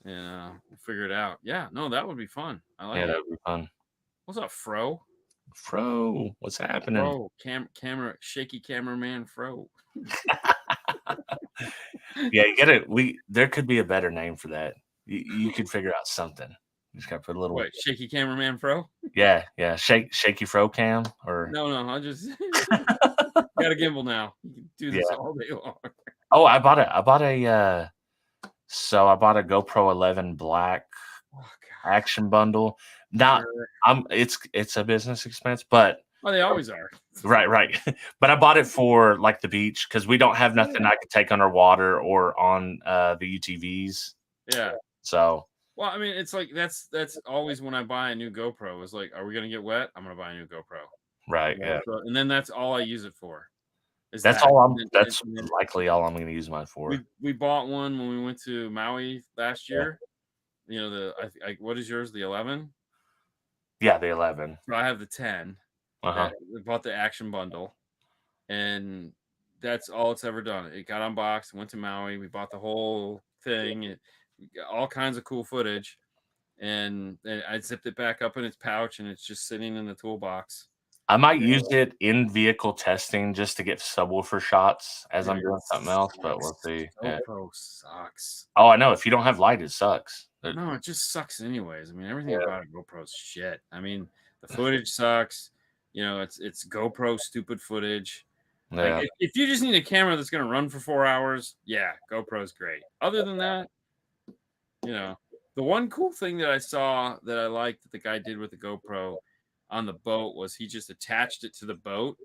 Speaker 1: we'll figure it out. Yeah, no, that would be fun. I
Speaker 2: Yeah,
Speaker 1: like
Speaker 2: that
Speaker 1: it.
Speaker 2: would be fun.
Speaker 1: What's up, Fro?
Speaker 2: Fro, what's happening?
Speaker 1: Fro, camera, shaky cameraman, Fro.
Speaker 2: Yeah, there could be a better name for that. You could figure out something. You just gotta put a little.
Speaker 1: What, shaky cameraman, Fro?
Speaker 2: Yeah. Shaky fro cam or
Speaker 1: No, I just got a gimbal now. You can do this
Speaker 2: yeah.
Speaker 1: all day long.
Speaker 2: Oh, I bought a GoPro 11 Black
Speaker 1: Oh God.
Speaker 2: action bundle. Not
Speaker 1: Sure.
Speaker 2: it's a business expense, but
Speaker 1: Oh, they always are.
Speaker 2: right. But I bought it for like the beach because we don't have nothing I could take underwater or on the UTVs.
Speaker 1: Yeah.
Speaker 2: So
Speaker 1: Well, I mean, it's like that's always when I buy a new GoPro. Is like, are we gonna get wet? I'm gonna buy a new GoPro.
Speaker 2: right, yeah.
Speaker 1: So, and then that's all I use it for. Is
Speaker 2: That's
Speaker 1: that?
Speaker 2: all
Speaker 1: And
Speaker 2: that's
Speaker 1: then
Speaker 2: likely all I'm gonna use mine for.
Speaker 1: we bought one when we went to Maui last
Speaker 2: Yeah.
Speaker 1: year. What is yours? The 11.
Speaker 2: Yeah, the 11.
Speaker 1: So I have the 10.
Speaker 2: Uh-huh.
Speaker 1: We bought the action bundle, and that's all it's ever done. It got unboxed, went to Maui. We bought the whole thing. We got all kinds of cool footage, and I zipped it back up in its pouch, and it's just sitting in the toolbox.
Speaker 2: I might use it in vehicle testing just to get subwoofer shots as I'm
Speaker 1: Dude,
Speaker 2: doing something else, but we'll see. Yeah.
Speaker 1: GoPro sucks.
Speaker 2: Oh, I know. If you don't have light, it sucks.
Speaker 1: No, it just sucks anyways. I mean, everything
Speaker 2: Yeah.
Speaker 1: about a GoPro is shit. I mean, the footage sucks. It's GoPro stupid footage. Like
Speaker 2: Yeah.
Speaker 1: if you just need a camera that's gonna run for 4 hours, yeah, GoPro's great. Other than that, the one cool thing that I saw that I liked that the guy did with the GoPro on the boat was he just attached it to the boat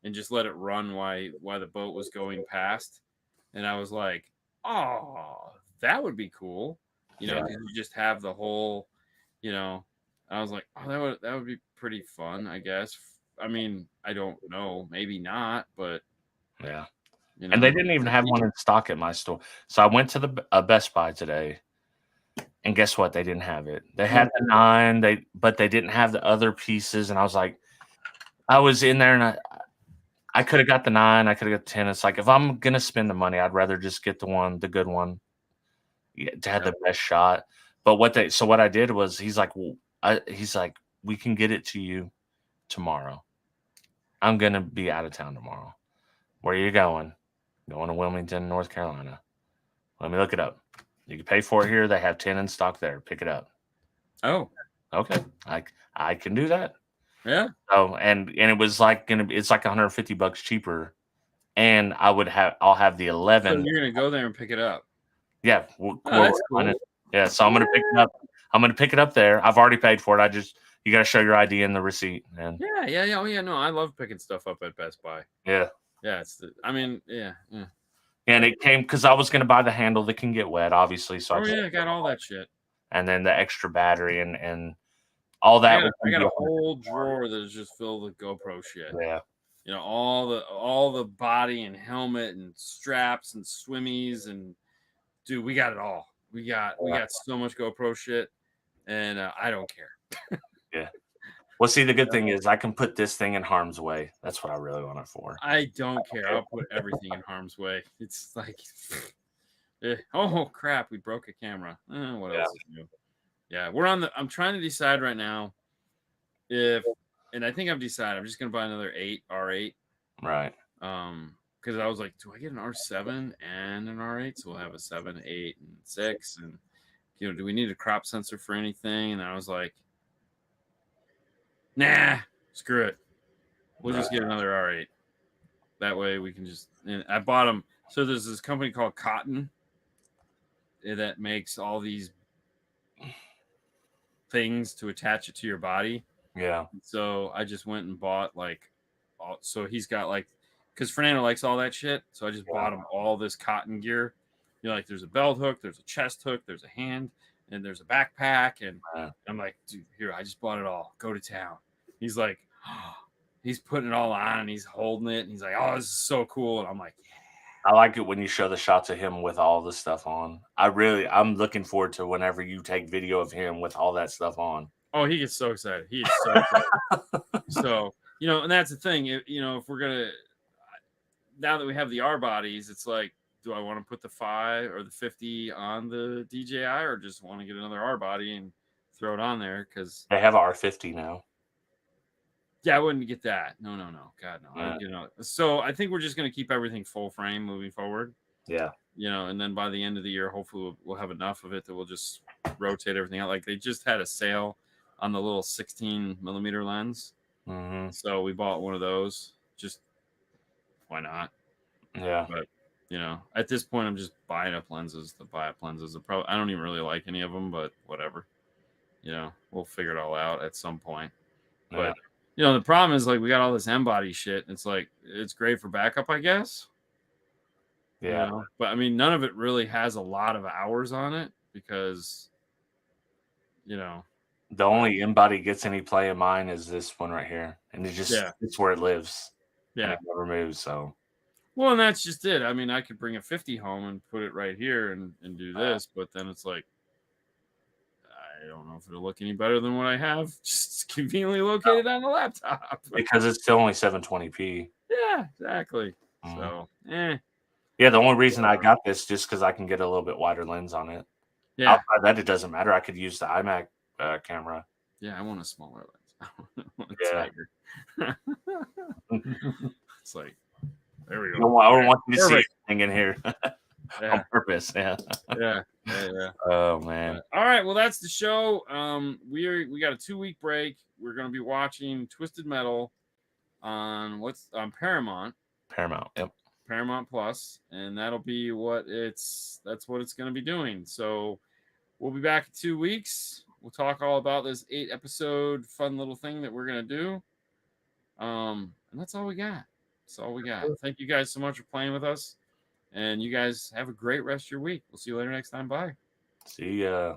Speaker 1: and just let it run while the boat was going past. And I was like, oh, that would be cool.
Speaker 2: Yeah.
Speaker 1: 'Cause you just have the whole, I was like, oh, that would be pretty fun, I guess. I mean, I don't know, maybe not, but
Speaker 2: Yeah. And they didn't even have one in stock at my store. So I went to the Best Buy today, and guess what? They didn't have it. They had the 9, but they didn't have the other pieces. And I was like, I was in there, and I could have got the 9, I could have got the 10. It's like if I'm gonna spend the money, I'd rather just get the good one, to have the best shot. But what I did was he's like, we can get it to you tomorrow. I'm gonna be out of town tomorrow. Where are you going? Going to Wilmington, North Carolina. Let me look it up. You can pay for it here. They have 10 in stock there. Pick it up.
Speaker 1: Oh,
Speaker 2: Okay. I can do that.
Speaker 1: Yeah.
Speaker 2: Oh, and it was like it's like $150 cheaper, and I'll have the
Speaker 1: So
Speaker 2: 11.
Speaker 1: you're gonna go there and pick it up.
Speaker 2: Yeah,
Speaker 1: Oh, that's cool.
Speaker 2: Yeah, so I'm gonna pick it up. I'm gonna pick it up there. I've already paid for it. You got to show your ID and the receipt, man.
Speaker 1: Yeah. Oh yeah, no, I love picking stuff up at Best Buy.
Speaker 2: Yeah.
Speaker 1: Yeah.
Speaker 2: And it came because I was gonna buy the handle that can get wet, obviously. So
Speaker 1: I got all that shit.
Speaker 2: And then the extra battery and all that.
Speaker 1: I got a whole drawer that is just filled with GoPro shit.
Speaker 2: Yeah.
Speaker 1: You know, all the body and helmet and straps and swimmies and dude, we got it all. We got so much GoPro shit, and I don't care.
Speaker 2: Yeah. Well, see, the good thing is I can put this thing in harm's way. That's what I really want it for.
Speaker 1: I don't care. I'll put everything in harm's way. It's like, oh crap, we broke a camera. What else is new? Yeah, I'm trying to decide right now and I think I've decided I'm just gonna buy another R8.
Speaker 2: Right.
Speaker 1: Because I was like, do I get an R7 and an R8? So we'll have a 7, 8, and 6. And do we need a crop sensor for anything? And I was like, nah, screw it. We'll just get another R8. That way we can just. And I bought them. So there's this company called Cotton that makes all these things to attach it to your body.
Speaker 2: Yeah.
Speaker 1: So I just went and bought so he's got because Fernando likes all that shit. So I just bought him all this cotton gear. There's a belt hook, there's a chest hook, there's a hand, and there's a backpack. And I'm like, dude, here, I just bought it all. Go to town. He's like, he's putting it all on and he's holding it. And he's like, oh, this is so cool. And I'm like, yeah.
Speaker 2: I like it when you show the shots of him with all the stuff on. I'm looking forward to whenever you take video of him with all that stuff on.
Speaker 1: Oh, he gets so excited. He is so excited. So, and that's the thing. If we're going to, now that we have the R bodies, it's like, do I want to put the 5 or the 50 on the DJI or just want to get another R body and throw it on there? Because
Speaker 2: they have R50 now.
Speaker 1: Yeah, I wouldn't get that. No. God, no.
Speaker 2: Yeah.
Speaker 1: So I think we're just going to keep everything full frame moving forward.
Speaker 2: Yeah.
Speaker 1: And then by the end of the year, hopefully we'll have enough of it that we'll just rotate everything out. Like they just had a sale on the little 16 millimeter lens.
Speaker 2: Mm-hmm.
Speaker 1: So we bought one of those. Just why not?
Speaker 2: Yeah.
Speaker 1: But at this point, I'm just buying up lenses to buy up lenses. I don't even really like any of them, but whatever. We'll figure it all out at some point.
Speaker 2: Yeah.
Speaker 1: But the problem is we got all this M-body shit. It's it's great for backup, I guess.
Speaker 2: Yeah.
Speaker 1: But none of it really has a lot of hours on it because,
Speaker 2: the only M-body gets any play in mine is this one right here. And it's where it lives.
Speaker 1: Yeah.
Speaker 2: And it never moves. So.
Speaker 1: Well, and that's just it. I could bring a 50 home and put it right here and do this, but then it's like, I don't know if it'll look any better than what I have just conveniently located on the laptop.
Speaker 2: Because it's still only 720p.
Speaker 1: Yeah, exactly. Mm-hmm. So,
Speaker 2: Yeah, the only reason I got this just because I can get a little bit wider lens on it.
Speaker 1: Yeah.
Speaker 2: Outside that, it doesn't matter. I could use the iMac camera.
Speaker 1: Yeah, I want a smaller lens. It's like, there we go.
Speaker 2: I don't want you to see anything in here. On purpose. Yeah.
Speaker 1: Yeah.
Speaker 2: Oh man.
Speaker 1: All right. Well, that's the show. We got a 2-week break. We're gonna be watching Twisted Metal on Paramount.
Speaker 2: Yep.
Speaker 1: Paramount Plus, and that'll be that's what it's gonna be doing. So we'll be back in 2 weeks. We'll talk all about this 8-episode fun little thing that we're gonna do. And that's all we got. Thank you guys so much for playing with us. And you guys have a great rest of your week. We'll see you later next time. Bye.
Speaker 2: See ya.